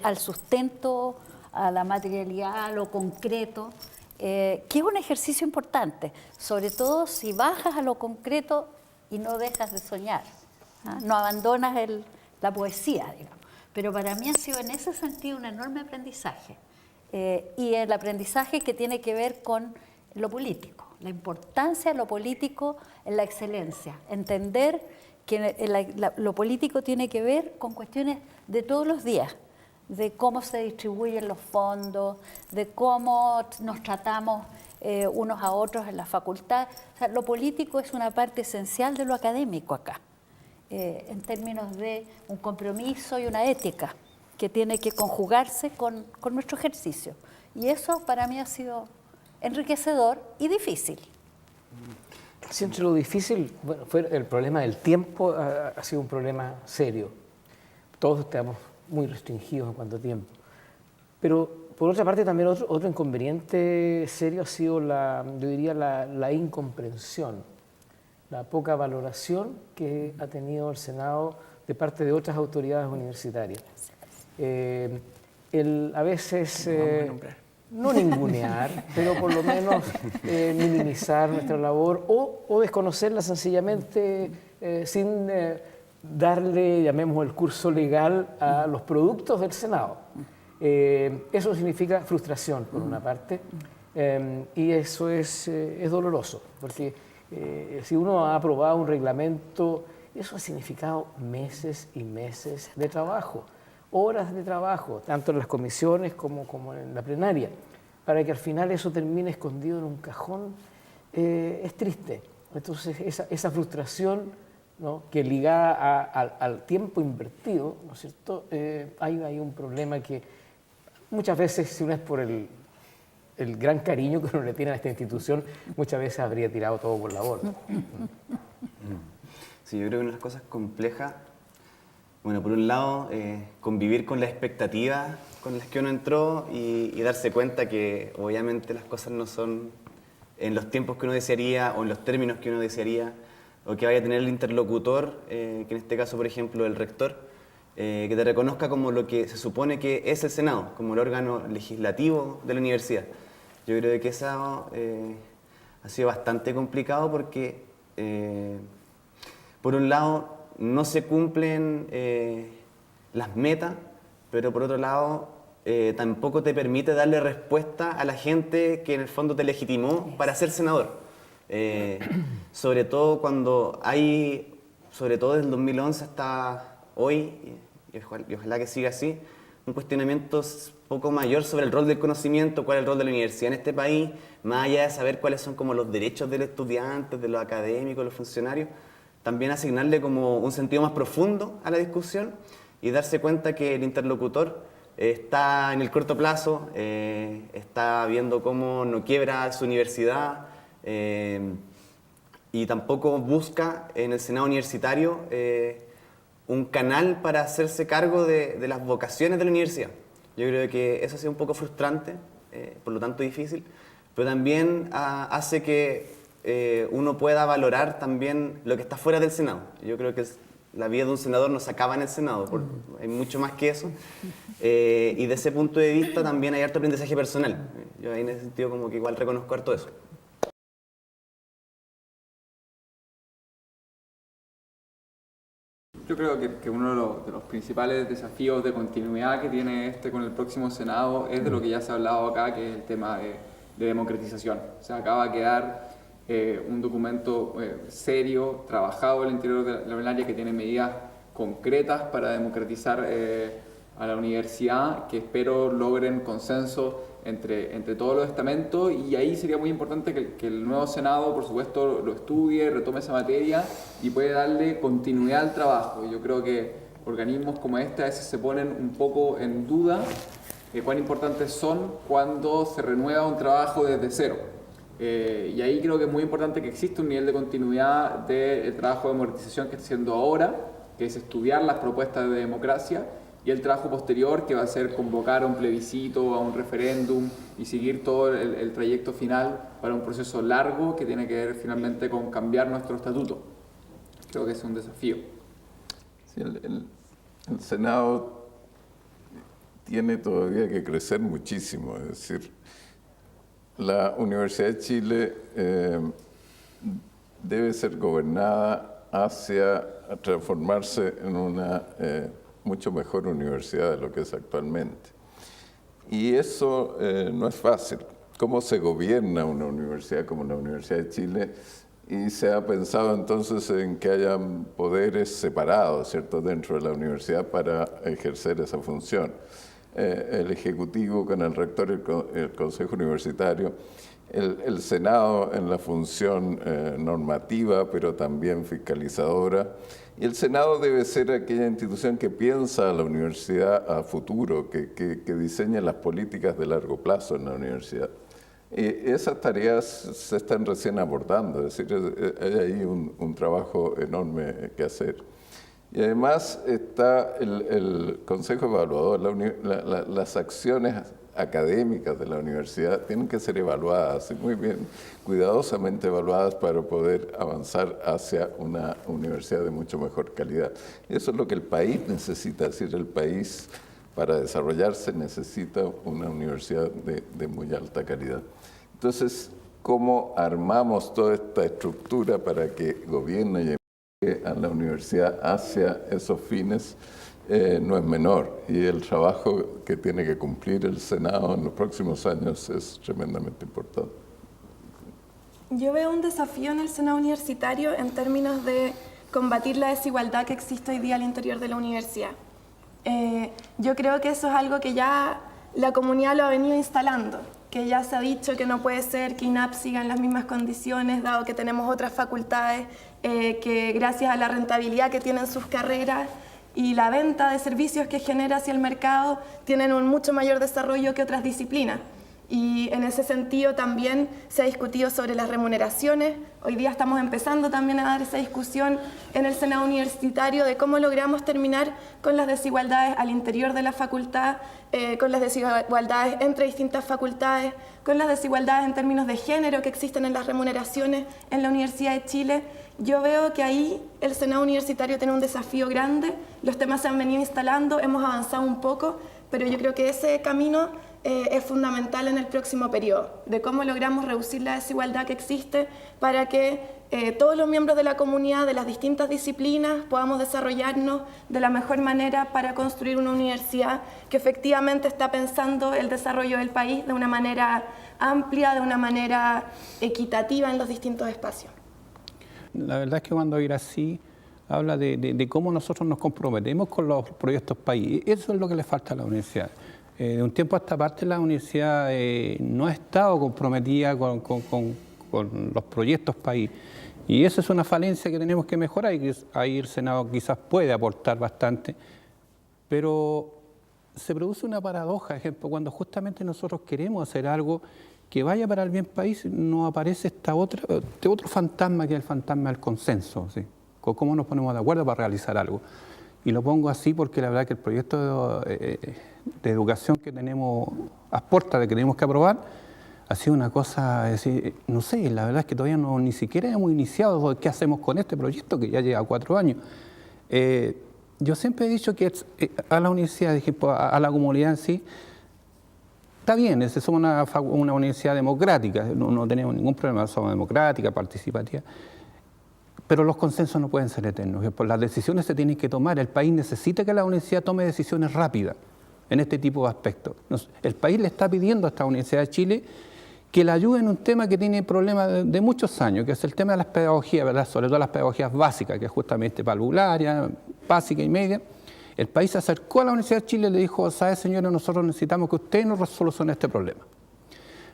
al sustento, a la materialidad, a lo concreto, que es un ejercicio importante, sobre todo si bajas a lo concreto y no dejas de soñar, ¿ah? No abandonas la poesía, digamos. Pero para mí ha sido en ese sentido un enorme aprendizaje, y el aprendizaje que tiene que ver con lo político, la importancia de lo político en la excelencia, entender que lo político tiene que ver con cuestiones de todos los días, de cómo se distribuyen los fondos, de cómo nos tratamos unos a otros en la facultad. O sea, lo político es una parte esencial de lo académico acá, en términos de un compromiso y una ética que tiene que conjugarse con nuestro ejercicio. Y eso para mí ha sido enriquecedor y difícil. Siempre lo difícil, bueno, fue el problema del tiempo, ha sido un problema serio. Todos estamos muy restringidos en cuanto a tiempo. Pero por otra parte también otro inconveniente serio ha sido yo diría la incomprensión, la poca valoración que ha tenido el Senado de parte de otras autoridades universitarias. A veces no ningunear, pero por lo menos minimizar nuestra labor o desconocerla sencillamente sin darle, llamemos el curso legal a los productos del Senado. Eso significa frustración, por una parte, y eso es doloroso, porque si uno ha aprobado un reglamento, eso ha significado meses y meses de trabajo, horas de trabajo, tanto en las comisiones como en la plenaria, para que al final eso termine escondido en un cajón, es triste. Entonces esa frustración, ¿no?, que ligada al tiempo invertido, ¿no es cierto? Hay un problema que muchas veces, si no es por el gran cariño que uno le tiene a esta institución, muchas veces habría tirado todo por la borda. Sí, yo creo que una de las cosas complejas, bueno, por un lado, convivir con las expectativas con las que uno entró y darse cuenta que obviamente las cosas no son en los tiempos que uno desearía o en los términos que uno desearía, o que vaya a tener el interlocutor, que en este caso, por ejemplo, el rector, que te reconozca como lo que se supone que es el Senado, como el órgano legislativo de la universidad. Yo creo que eso ha sido bastante complicado porque, por un lado, no se cumplen las metas, pero por otro lado, tampoco te permite darle respuesta a la gente que en el fondo te legitimó para ser senador. Sobre todo cuando hay, sobre todo desde el 2011 hasta hoy, y ojalá que siga así, un cuestionamiento poco mayor sobre el rol del conocimiento, cuál es el rol de la universidad en este país, más allá de saber cuáles son como los derechos de los estudiantes, de los académicos, de los funcionarios, también asignarle como un sentido más profundo a la discusión y darse cuenta que el interlocutor está en el corto plazo, está viendo cómo no quiebra su universidad, y tampoco busca en el Senado universitario un canal para hacerse cargo de las vocaciones de la universidad. Yo creo que eso ha sido un poco frustrante, por lo tanto difícil, pero también hace que uno pueda valorar también lo que está fuera del Senado. Yo creo que la vida de un senador no se acaba en el Senado, hay mucho más que eso, y de ese punto de vista también hay harto aprendizaje personal. Yo ahí en ese sentido como que igual reconozco harto eso. Yo creo que uno de los principales desafíos de continuidad que tiene con el próximo Senado es de lo que ya se ha hablado acá, que es el tema de democratización. O sea, acá va a quedar un documento serio, trabajado en el interior de la plenaria, que tiene medidas concretas para democratizar a la universidad, que espero logren consenso entre todos los estamentos, y ahí sería muy importante que el nuevo Senado, por supuesto, lo estudie, retome esa materia y puede darle continuidad al trabajo. Yo creo que organismos como este a veces se ponen un poco en duda cuán importantes son cuando se renueva un trabajo desde cero. Y ahí creo que es muy importante que exista un nivel de continuidad del trabajo de democratización que está haciendo ahora, que es estudiar las propuestas de democracia, y el trabajo posterior, que va a ser convocar a un plebiscito, a un referéndum y seguir todo el trayecto final para un proceso largo que tiene que ver finalmente con cambiar nuestro estatuto. Creo que es un desafío. Sí, el Senado tiene todavía que crecer muchísimo, es decir, la Universidad de Chile debe ser gobernada hacia transformarse en una mucho mejor universidad de lo que es actualmente. Y eso no es fácil. ¿Cómo se gobierna una universidad como la Universidad de Chile? Y se ha pensado entonces en que hayan poderes separados, ¿cierto?, dentro de la universidad para ejercer esa función. el Ejecutivo con el rector y el Consejo Universitario, el Senado en la función normativa, pero también fiscalizadora. Y el Senado debe ser aquella institución que piensa a la universidad a futuro, que diseña las políticas de largo plazo en la universidad. Esas tareas se están recién abordando, es decir, hay ahí un trabajo enorme que hacer. Y además está el Consejo Evaluador, las acciones académicas de la universidad tienen que ser evaluadas, y muy bien, cuidadosamente evaluadas para poder avanzar hacia una universidad de mucho mejor calidad. Y eso es lo que el país necesita, es decir, el país para desarrollarse necesita una universidad de muy alta calidad. Entonces, ¿cómo armamos toda esta estructura para que gobierne y a la universidad hacia esos fines? No es menor, y el trabajo que tiene que cumplir el Senado en los próximos años es tremendamente importante. Yo veo un desafío en el Senado universitario en términos de combatir la desigualdad que existe hoy día al interior de la universidad. Yo creo que eso es algo que ya la comunidad lo ha venido instalando, que ya se ha dicho que no puede ser que INAP siga en las mismas condiciones, dado que tenemos otras facultades que gracias a la rentabilidad que tienen sus carreras y la venta de servicios que genera hacia el mercado, tienen un mucho mayor desarrollo que otras disciplinas. Y en ese sentido también se ha discutido sobre las remuneraciones. Hoy día estamos empezando también a dar esa discusión en el Senado universitario de cómo logramos terminar con las desigualdades al interior de la facultad, con las desigualdades entre distintas facultades, con las desigualdades en términos de género que existen en las remuneraciones en la Universidad de Chile. Yo veo que ahí el Senado universitario tiene un desafío grande, los temas se han venido instalando, hemos avanzado un poco, pero yo creo que ese camino es fundamental en el próximo periodo, de cómo logramos reducir la desigualdad que existe para que todos los miembros de la comunidad de las distintas disciplinas podamos desarrollarnos de la mejor manera para construir una universidad que efectivamente está pensando el desarrollo del país de una manera amplia, de una manera equitativa en los distintos espacios. La verdad es que cuando Iracy habla de cómo nosotros nos comprometemos con los proyectos país, eso es lo que le falta a la universidad. De un tiempo a esta parte la universidad no ha estado comprometida con los proyectos país, y eso es una falencia que tenemos que mejorar, y ahí el Senado quizás puede aportar bastante, pero se produce una paradoja, por ejemplo, cuando justamente nosotros queremos hacer algo que vaya para el bien país, nos aparece este otro fantasma, que es el fantasma del consenso, ¿sí? ¿Cómo nos ponemos de acuerdo para realizar algo? Y lo pongo así porque la verdad que el proyecto de educación que tenemos a puerta de que tenemos que aprobar ha sido una cosa, decir, no sé, la verdad es que todavía ni siquiera hemos iniciado qué hacemos con este proyecto que ya lleva 4 años. Yo siempre he dicho que a la universidad, a la comunidad en sí, está bien, somos una universidad democrática, no tenemos ningún problema, somos democrática, participativa, pero los consensos no pueden ser eternos. Las decisiones se tienen que tomar. El país necesita que la universidad tome decisiones rápidas en este tipo de aspectos. El país le está pidiendo a esta Universidad de Chile que le ayude en un tema que tiene problemas de muchos años, que es el tema de las pedagogías, ¿verdad? Sobre todo las pedagogías básicas, que es justamente parvularia, básica y media. El país se acercó a la Universidad de Chile y le dijo, ¿sabe, señores? Nosotros necesitamos que usted nos solucione este problema.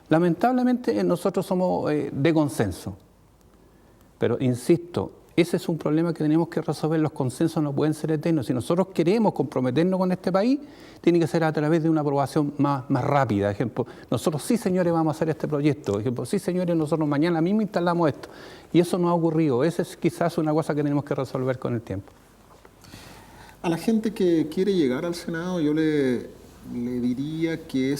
Lamentablemente nosotros somos de consenso, pero insisto, ese es un problema que tenemos que resolver. Los consensos no pueden ser eternos. Si nosotros queremos comprometernos con este país, tiene que ser a través de una aprobación más rápida. Ejemplo, nosotros sí, señores, vamos a hacer este proyecto. Ejemplo, sí, señores, nosotros mañana mismo instalamos esto. Y eso no ha ocurrido. Esa es quizás una cosa que tenemos que resolver con el tiempo. A la gente que quiere llegar al Senado, yo le diría que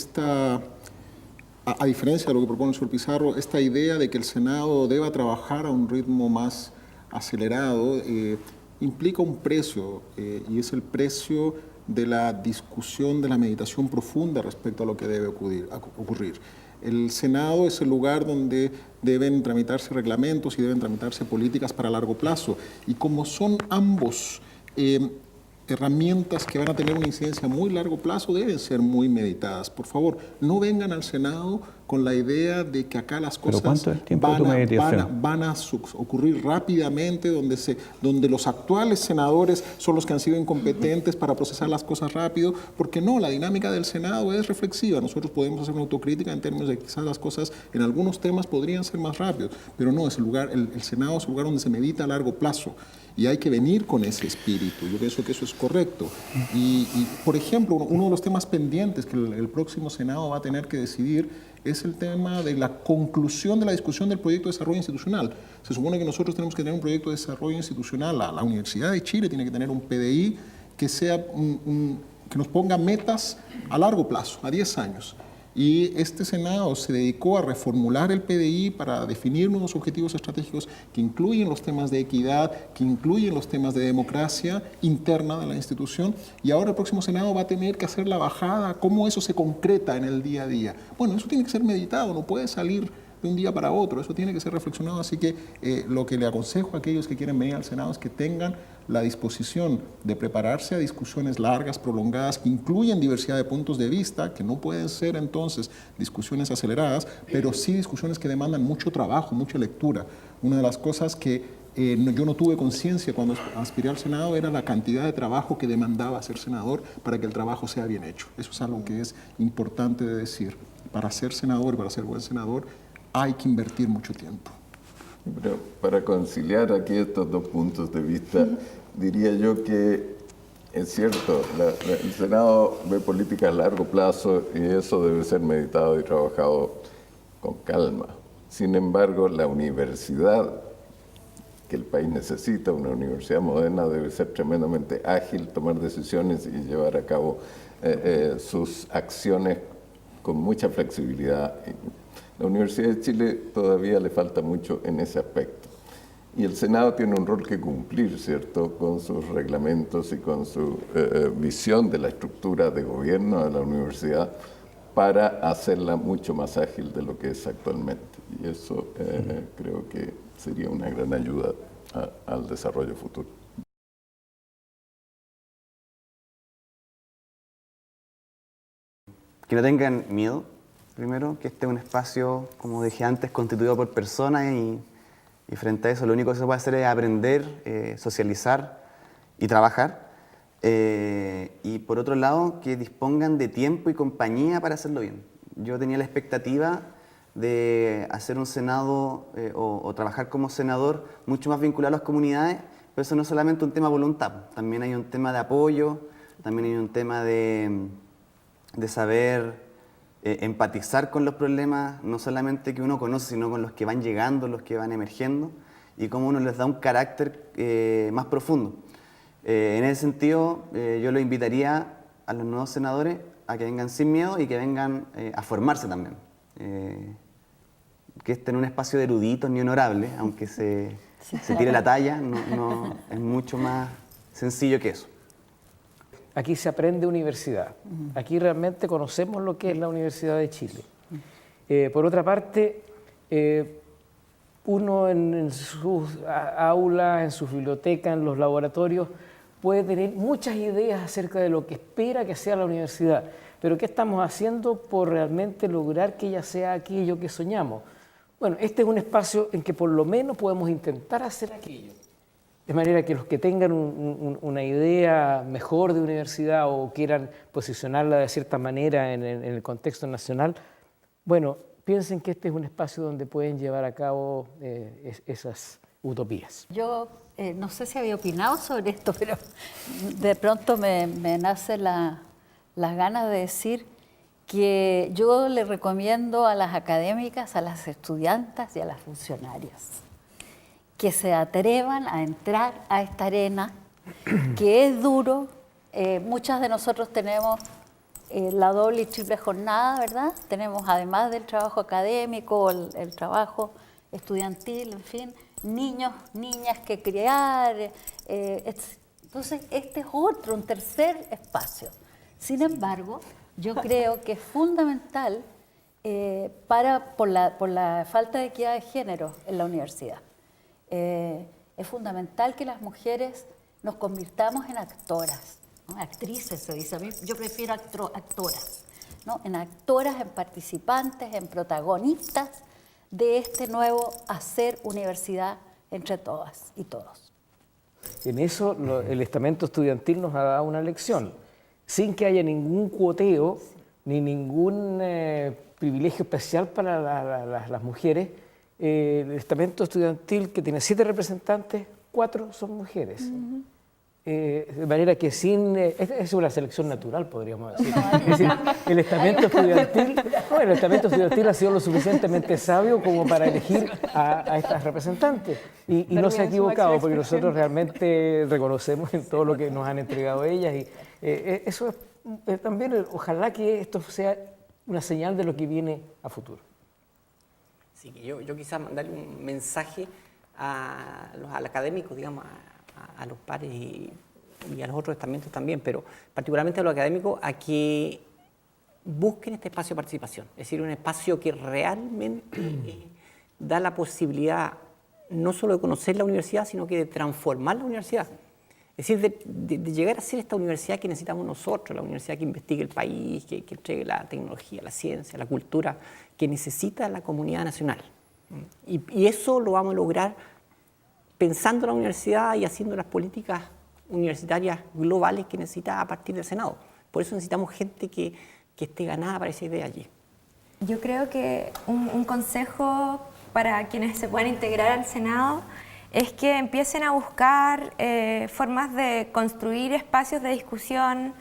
a diferencia de lo que propone el señor Pizarro, esta idea de que el Senado deba trabajar a un ritmo más acelerado implica un precio, y es el precio de la discusión, de la meditación profunda respecto a lo que debe ocurrir. El Senado es el lugar donde deben tramitarse reglamentos y deben tramitarse políticas para largo plazo, y como son ambos herramientas que van a tener una incidencia a muy largo plazo deben ser muy meditadas. Por favor, no vengan al Senado con la idea de que acá las cosas ¿Cuánto es el tiempo de tu meditación? van a ocurrir rápidamente, donde los actuales senadores son los que han sido incompetentes para procesar las cosas rápido, porque no, la dinámica del Senado es reflexiva. Nosotros podemos hacer una autocrítica en términos de que quizás las cosas en algunos temas podrían ser más rápidos, pero no, es el Senado es el lugar donde se medita a largo plazo. Y hay que venir con ese espíritu. Yo pienso que eso es correcto. Y por ejemplo, uno de los temas pendientes que el próximo Senado va a tener que decidir es el tema de la conclusión de la discusión del proyecto de desarrollo institucional. Se supone que nosotros tenemos que tener un proyecto de desarrollo institucional. La Universidad de Chile tiene que tener un PDI que sea que nos ponga metas a largo plazo, a 10 años. Y este Senado se dedicó a reformular el PDI para definir nuevos objetivos estratégicos que incluyen los temas de equidad, que incluyen los temas de democracia interna de la institución. Y ahora el próximo Senado va a tener que hacer la bajada, cómo eso se concreta en el día a día. Bueno, eso tiene que ser meditado, no puede salir de un día para otro, eso tiene que ser reflexionado. Así que lo que le aconsejo a aquellos que quieren venir al Senado es que tengan la disposición de prepararse a discusiones largas, prolongadas, que incluyen diversidad de puntos de vista, que no pueden ser entonces discusiones aceleradas, pero sí discusiones que demandan mucho trabajo, mucha lectura. Una de las cosas que yo no tuve conciencia cuando aspiré al Senado era la cantidad de trabajo que demandaba ser senador para que el trabajo sea bien hecho. Eso es algo que es importante de decir. Para ser senador, para ser buen senador, hay que invertir mucho tiempo. Pero para conciliar aquí estos dos puntos de vista, diría yo que es cierto, el Senado ve políticas a largo plazo y eso debe ser meditado y trabajado con calma. Sin embargo, la universidad que el país necesita, una universidad moderna, debe ser tremendamente ágil, tomar decisiones y llevar a cabo sus acciones con mucha flexibilidad. La Universidad de Chile todavía le falta mucho en ese aspecto. Y el Senado tiene un rol que cumplir, ¿cierto?, con sus reglamentos y con su visión de la estructura de gobierno de la universidad para hacerla mucho más ágil de lo que es actualmente. Y eso creo que sería una gran ayuda al desarrollo futuro. Que no tengan miedo. Primero, que este es un espacio, como dije antes, constituido por personas y frente a eso lo único que se puede hacer es aprender, socializar y trabajar. Y por otro lado, que dispongan de tiempo y compañía para hacerlo bien. Yo tenía la expectativa de hacer un Senado o trabajar como senador mucho más vinculado a las comunidades, pero eso no es solamente un tema de voluntad, también hay un tema de apoyo, también hay un tema de saber empatizar con los problemas, no solamente que uno conoce, sino con los que van llegando, los que van emergiendo, y cómo uno les da un carácter más profundo. En ese sentido, yo lo invitaría a los nuevos senadores a que vengan sin miedo y que vengan a formarse también. Que estén en un espacio de eruditos ni honorables, aunque se tire la talla, no, es mucho más sencillo que eso. Aquí se aprende universidad. Aquí realmente conocemos lo que es la Universidad de Chile. Por otra parte, uno en sus aulas, en sus bibliotecas, en los laboratorios, puede tener muchas ideas acerca de lo que espera que sea la universidad. Pero ¿qué estamos haciendo por realmente lograr que ella sea aquello que soñamos? Bueno, este es un espacio en que por lo menos podemos intentar hacer aquello. De manera que los que tengan una idea mejor de universidad o quieran posicionarla de cierta manera en el contexto nacional, bueno, piensen que este es un espacio donde pueden llevar a cabo esas utopías. Yo no sé si había opinado sobre esto, pero de pronto me nace las ganas de decir que yo le recomiendo a las académicas, a las estudiantas y a las funcionarias que se atrevan a entrar a esta arena, que es duro. Muchas de nosotros tenemos la doble y triple jornada, ¿verdad? Tenemos, además del trabajo académico, el trabajo estudiantil, en fin, niños, niñas que criar. Entonces, este es otro, un tercer espacio. Sin embargo, yo creo que es fundamental por la falta de equidad de género en la universidad. Es fundamental que las mujeres nos convirtamos en actoras, ¿no? Actrices se dice, a mí yo prefiero actoras, ¿no? En actoras, en participantes, en protagonistas de este nuevo hacer universidad entre todas y todos. En eso el estamento estudiantil nos ha dado una lección, sin que haya ningún cuoteo ni ningún privilegio especial para las mujeres. El estamento estudiantil, que tiene 7 representantes, 4 son mujeres. De manera que es una selección natural, podríamos decir. Es decir, el estamento estudiantil ha sido lo suficientemente sabio como para elegir a estas representantes. Y no se ha equivocado, porque nosotros realmente reconocemos en todo lo que nos han entregado ellas. Y eso es también, ojalá que esto sea una señal de lo que viene a futuro. Sí, que yo quizás mandarle un mensaje al académico, digamos, a los pares y a los otros estamentos también, pero particularmente a los académicos, a que busquen este espacio de participación, es decir, un espacio que realmente da la posibilidad no solo de conocer la universidad, sino que de transformar la universidad. Es decir, de llegar a ser esta universidad que necesitamos nosotros, la universidad que investigue el país, que entregue la tecnología, la ciencia, la cultura, que necesita la comunidad nacional. Y eso lo vamos a lograr pensando en la universidad y haciendo las políticas universitarias globales que necesita a partir del Senado. Por eso necesitamos gente que esté ganada para esa idea allí. Yo creo que un consejo para quienes se puedan integrar al Senado es que empiecen a buscar formas de construir espacios de discusión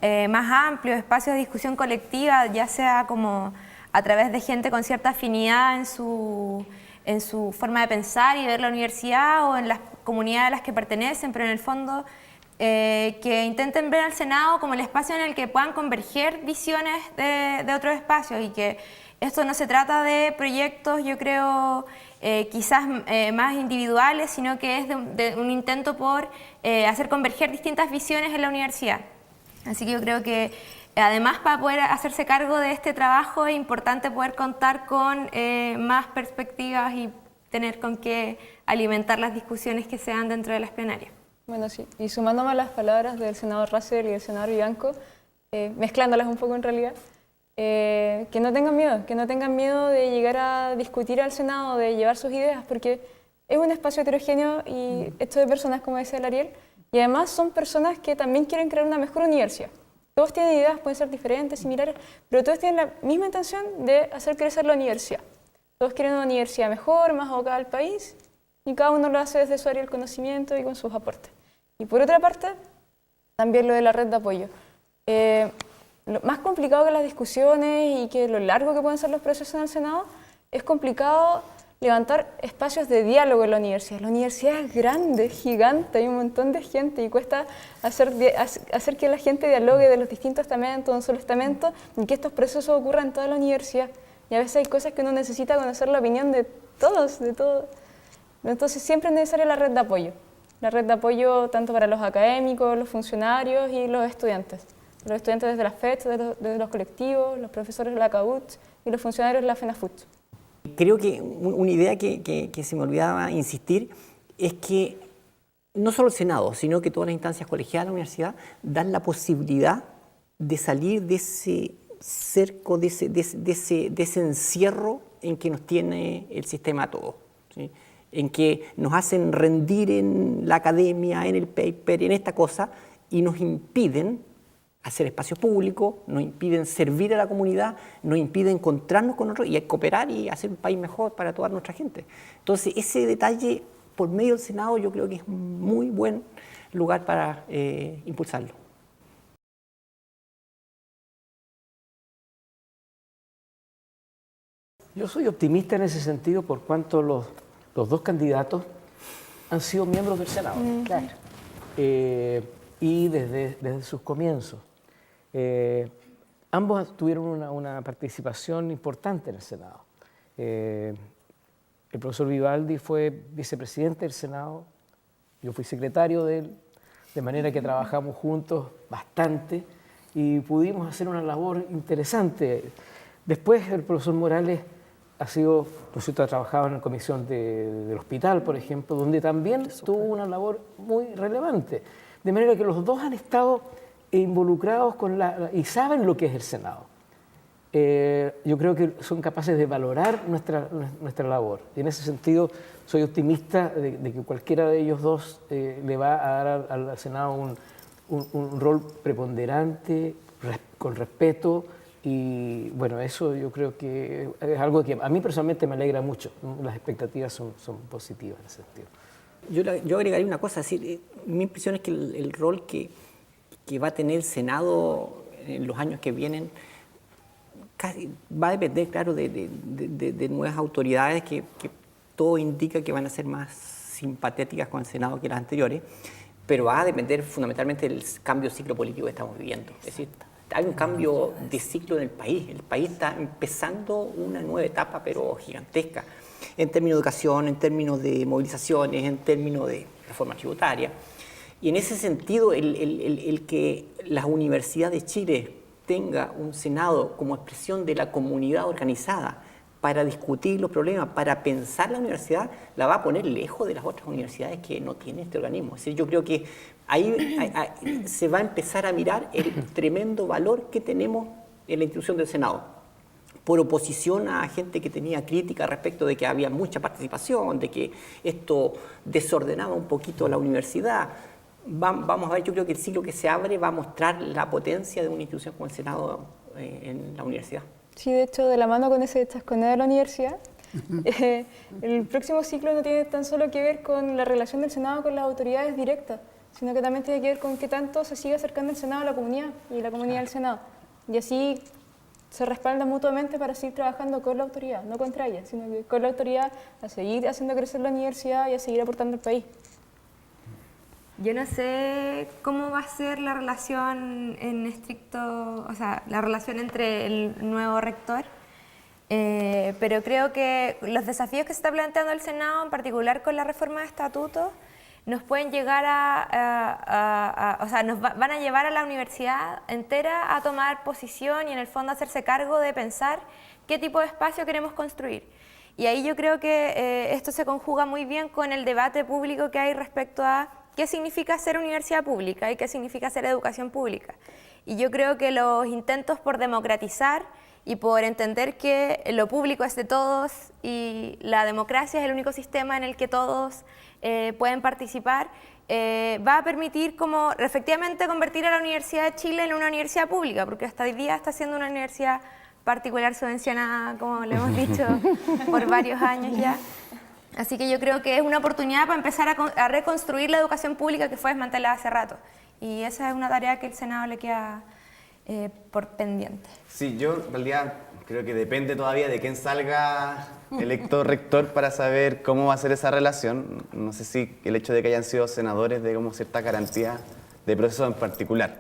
más amplios, espacios de discusión colectiva, ya sea como a través de gente con cierta afinidad en su forma de pensar y ver la universidad, o en las comunidades a las que pertenecen, pero en el fondo que intenten ver al Senado como el espacio en el que puedan converger visiones de otros espacios, y que esto no se trata de proyectos, yo creo, quizás más individuales, sino que es de un intento por hacer converger distintas visiones en la universidad. Así que yo creo que además, para poder hacerse cargo de este trabajo, es importante poder contar con más perspectivas y tener con qué alimentar las discusiones que se dan dentro de las plenarias. Bueno, sí, y sumándome a las palabras del senador Russell y del senador Bianco, mezclándolas un poco en realidad, que no tengan miedo de llegar a discutir al Senado, de llevar sus ideas, porque es un espacio heterogéneo y esto de personas, como decía el Ariel, y además son personas que también quieren crear una mejor universidad. Todos tienen ideas, pueden ser diferentes, similares, pero todos tienen la misma intención de hacer crecer la universidad. Todos quieren una universidad mejor, más abocada al país, y cada uno lo hace desde su área del conocimiento y con sus aportes. Y por otra parte, también lo de la red de apoyo. Lo más complicado que las discusiones y que lo largo que pueden ser los procesos en el Senado, es complicado levantar espacios de diálogo en la universidad. La universidad es grande, gigante, hay un montón de gente y cuesta hacer que la gente dialogue de los distintos estamentos, de un solo estamento, y que estos procesos ocurran en toda la universidad. Y a veces hay cosas que uno necesita conocer la opinión de todos, de todo. Entonces siempre es necesaria la red de apoyo. La red de apoyo tanto para los académicos, los funcionarios y los estudiantes. Los estudiantes desde la FET, desde los colectivos, los profesores de la CAUT y los funcionarios de la FENAFUT. Creo que una idea que se me olvidaba insistir es que no solo el Senado, sino que todas las instancias colegiadas de la universidad dan la posibilidad de salir de ese cerco, de ese encierro en que nos tiene el sistema a todos, ¿sí? En que nos hacen rendir en la academia, en el paper, en esta cosa, y nos impiden hacer espacio público, nos impiden servir a la comunidad, nos impiden encontrarnos con otros y cooperar y hacer un país mejor para toda nuestra gente. Entonces, ese detalle, por medio del Senado, yo creo que es un muy buen lugar para impulsarlo. Yo soy optimista en ese sentido por cuanto los dos candidatos han sido miembros del Senado. Claro. Y desde sus comienzos. Ambos tuvieron una participación importante en el Senado. El profesor Vivaldi fue vicepresidente del Senado, yo fui secretario de él, de manera que trabajamos juntos bastante y pudimos hacer una labor interesante. Después el profesor Morales ha sido, ha trabajado en la comisión del hospital, por ejemplo, donde también tuvo una labor muy relevante. De manera que los dos han estado involucrados y saben lo que es el Senado. Yo creo que son capaces de valorar nuestra labor. Y en ese sentido soy optimista de que cualquiera de ellos dos le va a dar al Senado un rol preponderante, con respeto, y bueno, eso yo creo que es algo que a mí personalmente me alegra mucho. Las expectativas son positivas en ese sentido. Yo agregaría una cosa, es decir, mi impresión es que el rol que va a tener el Senado en los años que vienen va a depender, claro, de nuevas autoridades que todo indica que van a ser más simpatéticas con el Senado que las anteriores, pero va a depender fundamentalmente del cambio de ciclo político que estamos viviendo. Es decir, hay un cambio de ciclo en el país. El país está empezando una nueva etapa, pero gigantesca, en términos de educación, en términos de movilizaciones, en términos de reforma tributaria. Y en ese sentido, el que las universidades de Chile tenga un Senado como expresión de la comunidad organizada para discutir los problemas, para pensar la universidad, la va a poner lejos de las otras universidades que no tienen este organismo. Es decir, yo creo que ahí se va a empezar a mirar el tremendo valor que tenemos en la institución del Senado, por oposición a gente que tenía crítica respecto de que había mucha participación, de que esto desordenaba un poquito la universidad. Vamos a ver, yo creo que el ciclo que se abre va a mostrar la potencia de una institución como el Senado en la universidad. Sí, de hecho, de la mano con ese chasconeo de la universidad, el próximo ciclo no tiene tan solo que ver con la relación del Senado con las autoridades directas, sino que también tiene que ver con qué tanto se sigue acercando el Senado a la comunidad y la comunidad al Senado. Y así se respaldan mutuamente para seguir trabajando con la autoridad, no contra ella, sino que con la autoridad a seguir haciendo crecer la universidad y a seguir aportando al país. Yo no sé cómo va a ser la relación en estricto, o sea, la relación entre el nuevo rector, pero creo que los desafíos que se está planteando el Senado, en particular con la reforma de estatutos, nos pueden llegar o sea, van a llevar a la universidad entera a tomar posición y en el fondo hacerse cargo de pensar qué tipo de espacio queremos construir. Y ahí yo creo que esto se conjuga muy bien con el debate público que hay respecto a qué significa ser universidad pública y qué significa ser educación pública. Y yo creo que los intentos por democratizar y por entender que lo público es de todos y la democracia es el único sistema en el que todos pueden participar, va a permitir como efectivamente convertir a la Universidad de Chile en una universidad pública, porque hasta hoy día está siendo una universidad particular subvencionada, como lo hemos dicho, por varios años ya. Así que yo creo que es una oportunidad para empezar a reconstruir la educación pública que fue desmantelada hace rato. Y esa es una tarea que el Senado le queda por pendiente. Sí, yo en realidad creo que depende todavía de quién salga electo rector para saber cómo va a ser esa relación. No sé si el hecho de que hayan sido senadores dé como cierta garantía de proceso en particular.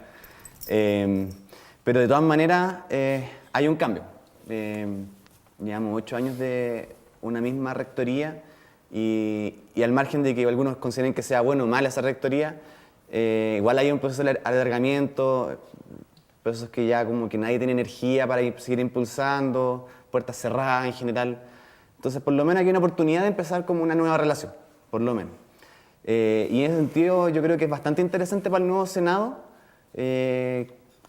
Pero de todas maneras hay un cambio. Llevamos 8 años de una misma rectoría y al margen de que algunos consideren que sea bueno o mala esa rectoría, igual hay un proceso de alargamiento, procesos que ya como que nadie tiene energía para seguir impulsando, puertas cerradas en general. Entonces, por lo menos aquí hay una oportunidad de empezar como una nueva relación, por lo menos. Y en ese sentido yo creo que es bastante interesante para el nuevo Senado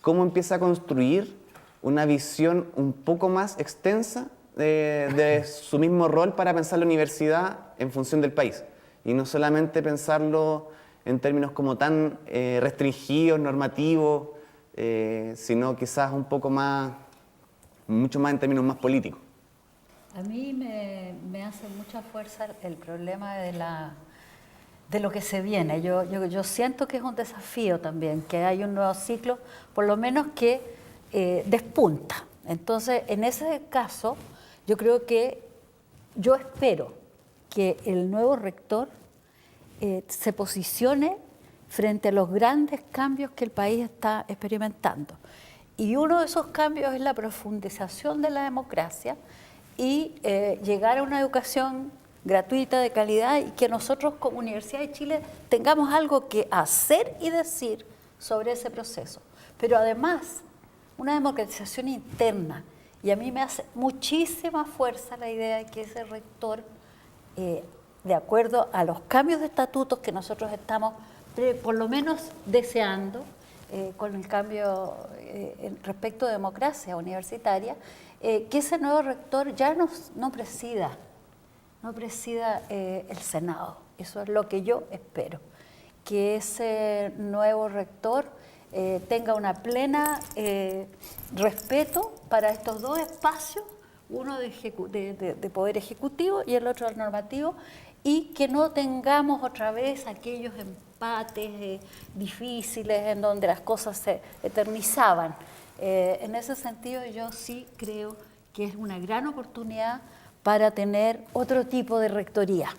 cómo empieza a construir una visión un poco más extensa de su mismo rol para pensar la universidad en función del país. Y no solamente pensarlo en términos como tan restringidos, normativos, sino quizás un poco más, mucho más en términos más políticos. A mí me hace mucha fuerza el problema de lo que se viene. Yo siento que es un desafío también, que hay un nuevo ciclo, por lo menos que despunta. Entonces, en ese caso, yo creo que yo espero que el nuevo rector se posicione frente a los grandes cambios que el país está experimentando. Y uno de esos cambios es la profundización de la democracia y llegar a una educación gratuita, de calidad, y que nosotros como Universidad de Chile tengamos algo que hacer y decir sobre ese proceso. Pero además, una democratización interna Y a mí me hace muchísima fuerza la idea de que ese rector, de acuerdo a los cambios de estatutos que nosotros estamos por lo menos deseando, con el cambio respecto de democracia universitaria, que ese nuevo rector ya no presida el Senado. Eso es lo que yo espero, que ese nuevo rector tenga una plena respeto para estos dos espacios, uno de poder ejecutivo y el otro del normativo, y que no tengamos otra vez aquellos empates difíciles en donde las cosas se eternizaban. En ese sentido yo sí creo que es una gran oportunidad para tener otro tipo de rectoría,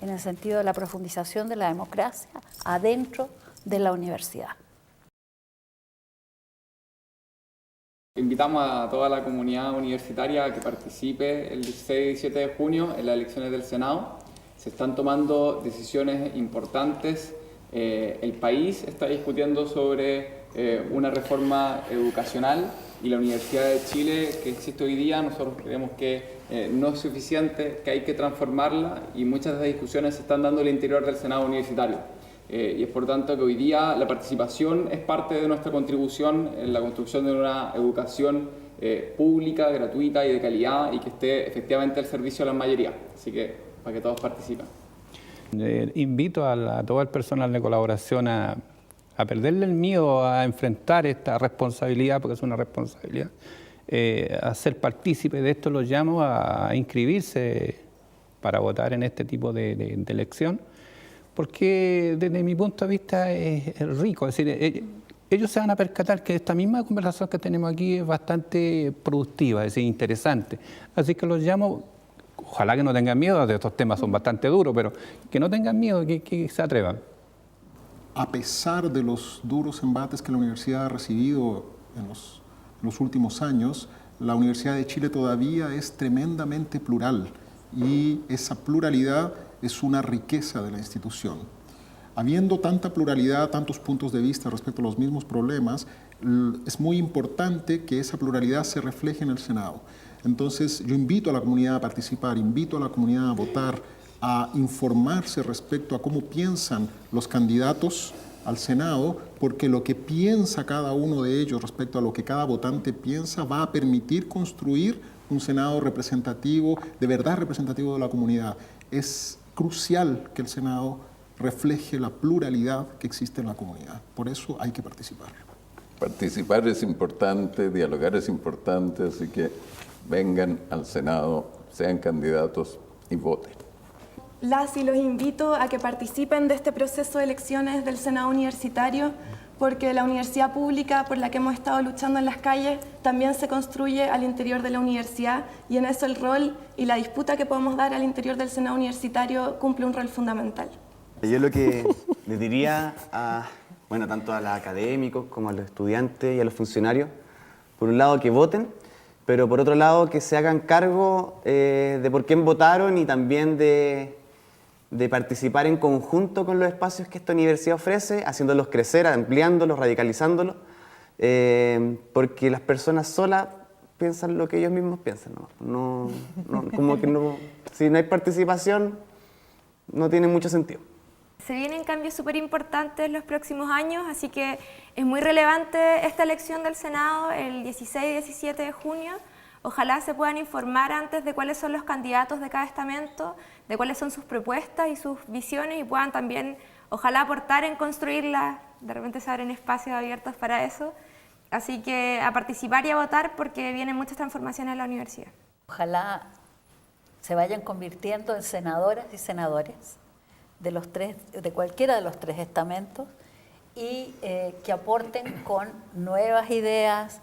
en el sentido de la profundización de la democracia adentro de la universidad. Invitamos a toda la comunidad universitaria a que participe el 16 y 17 de junio en las elecciones del Senado. Se están tomando decisiones importantes. El país está discutiendo sobre una reforma educacional y la Universidad de Chile que existe hoy día, nosotros creemos que no es suficiente, que hay que transformarla, y muchas de las discusiones se están dando al interior del Senado universitario. Y es por tanto que hoy día la participación es parte de nuestra contribución en la construcción de una educación pública, gratuita y de calidad, y que esté efectivamente al servicio de la mayoría. Así que para que todos participen. Invito a todo el personal de colaboración a perderle el miedo a enfrentar esta responsabilidad, porque es una responsabilidad, a ser partícipe de esto. Los llamo a inscribirse para votar en este tipo de elección, porque desde mi punto de vista es rico. Es decir, ellos se van a percatar que esta misma conversación que tenemos aquí es bastante productiva, es decir, interesante. Así que los llamo, ojalá que no tengan miedo, estos temas son bastante duros, pero que no tengan miedo, que se atrevan. A pesar de los duros embates que la universidad ha recibido en los últimos años, la Universidad de Chile todavía es tremendamente plural, y esa pluralidad es una riqueza de la institución. Habiendo tanta pluralidad, tantos puntos de vista respecto a los mismos problemas, es muy importante que esa pluralidad se refleje en el Senado. Entonces, yo invito a la comunidad a participar, invito a la comunidad a votar, a informarse respecto a cómo piensan los candidatos al Senado, porque lo que piensa cada uno de ellos respecto a lo que cada votante piensa va a permitir construir un Senado representativo, de verdad representativo de la comunidad. Es crucial que el Senado refleje la pluralidad que existe en la comunidad. Por eso hay que participar. Participar es importante, dialogar es importante, así que vengan al Senado, sean candidatos y voten. Las y los invito a que participen de este proceso de elecciones del Senado Universitario, porque la universidad pública por la que hemos estado luchando en las calles también se construye al interior de la universidad, y en eso el rol y la disputa que podemos dar al interior del Senado Universitario cumple un rol fundamental. Yo lo que les diría tanto a los académicos como a los estudiantes y a los funcionarios, por un lado que voten, pero por otro lado que se hagan cargo de por quién votaron, y también de participar en conjunto con los espacios que esta universidad ofrece, haciéndolos crecer, ampliándolos, radicalizándolos, porque las personas solas piensan lo que ellos mismos piensan, si no hay participación, no tiene mucho sentido. Se vienen cambios súper importantes en los próximos años, así que es muy relevante esta elección del Senado el 16 y 17 de junio. Ojalá se puedan informar antes de cuáles son los candidatos de cada estamento, de cuáles son sus propuestas y sus visiones, y puedan también, ojalá, aportar en construirlas. De repente se abren espacios abiertos para eso. Así que a participar y a votar, porque vienen muchas transformaciones en la universidad. Ojalá se vayan convirtiendo en senadoras y senadores de cualquiera de los tres estamentos, y que aporten con nuevas ideas,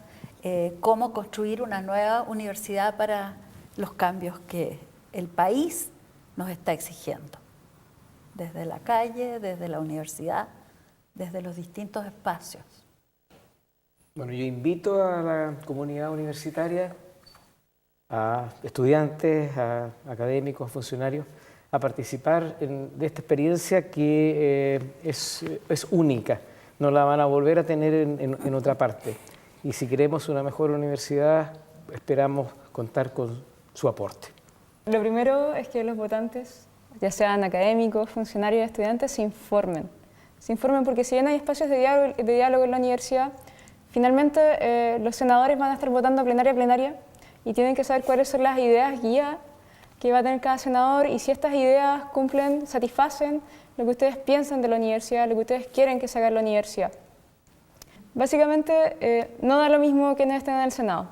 cómo construir una nueva universidad para los cambios que el país nos está exigiendo, desde la calle, desde la universidad, desde los distintos espacios. Bueno, yo invito a la comunidad universitaria, a estudiantes, a académicos, funcionarios, a participar de esta experiencia que es única, no la van a volver a tener en otra parte. Y si queremos una mejor universidad, esperamos contar con su aporte. Lo primero es que los votantes, ya sean académicos, funcionarios, estudiantes, se informen. Se informen porque si bien hay espacios de diálogo en la universidad, finalmente los senadores van a estar votando plenaria a plenaria y tienen que saber cuáles son las ideas guía que va a tener cada senador y si estas ideas cumplen, satisfacen lo que ustedes piensan de la universidad, lo que ustedes quieren que se haga en la universidad. Básicamente, no da lo mismo quienes estén en el Senado,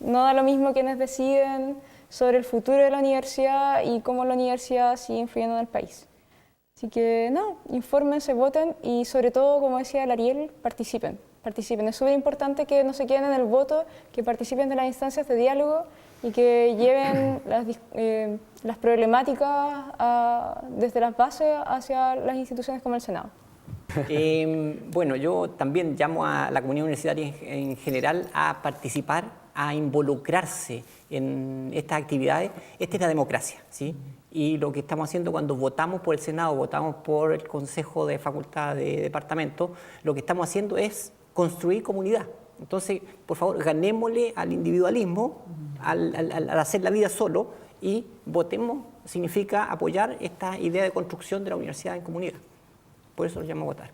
no da lo mismo quienes deciden sobre el futuro de la universidad y cómo la universidad sigue influyendo en el país. Así que, no, infórmense, voten y sobre todo, como decía el Ariel, participen. Participen. Es súper importante que no se queden en el voto, que participen de las instancias de diálogo y que lleven las problemáticas desde las bases hacia las instituciones como el Senado. Bueno, yo también llamo a la comunidad universitaria en general a participar, a involucrarse en estas actividades. Esta es la democracia, ¿sí? Y lo que estamos haciendo cuando votamos por el Senado, votamos por el Consejo de Facultad de Departamento, lo que estamos haciendo es construir comunidad. Entonces, por favor, ganémosle al individualismo, al hacer la vida solo, y votemos significa apoyar esta idea de construcción de la universidad en comunidad. Por eso lo llamo a votar.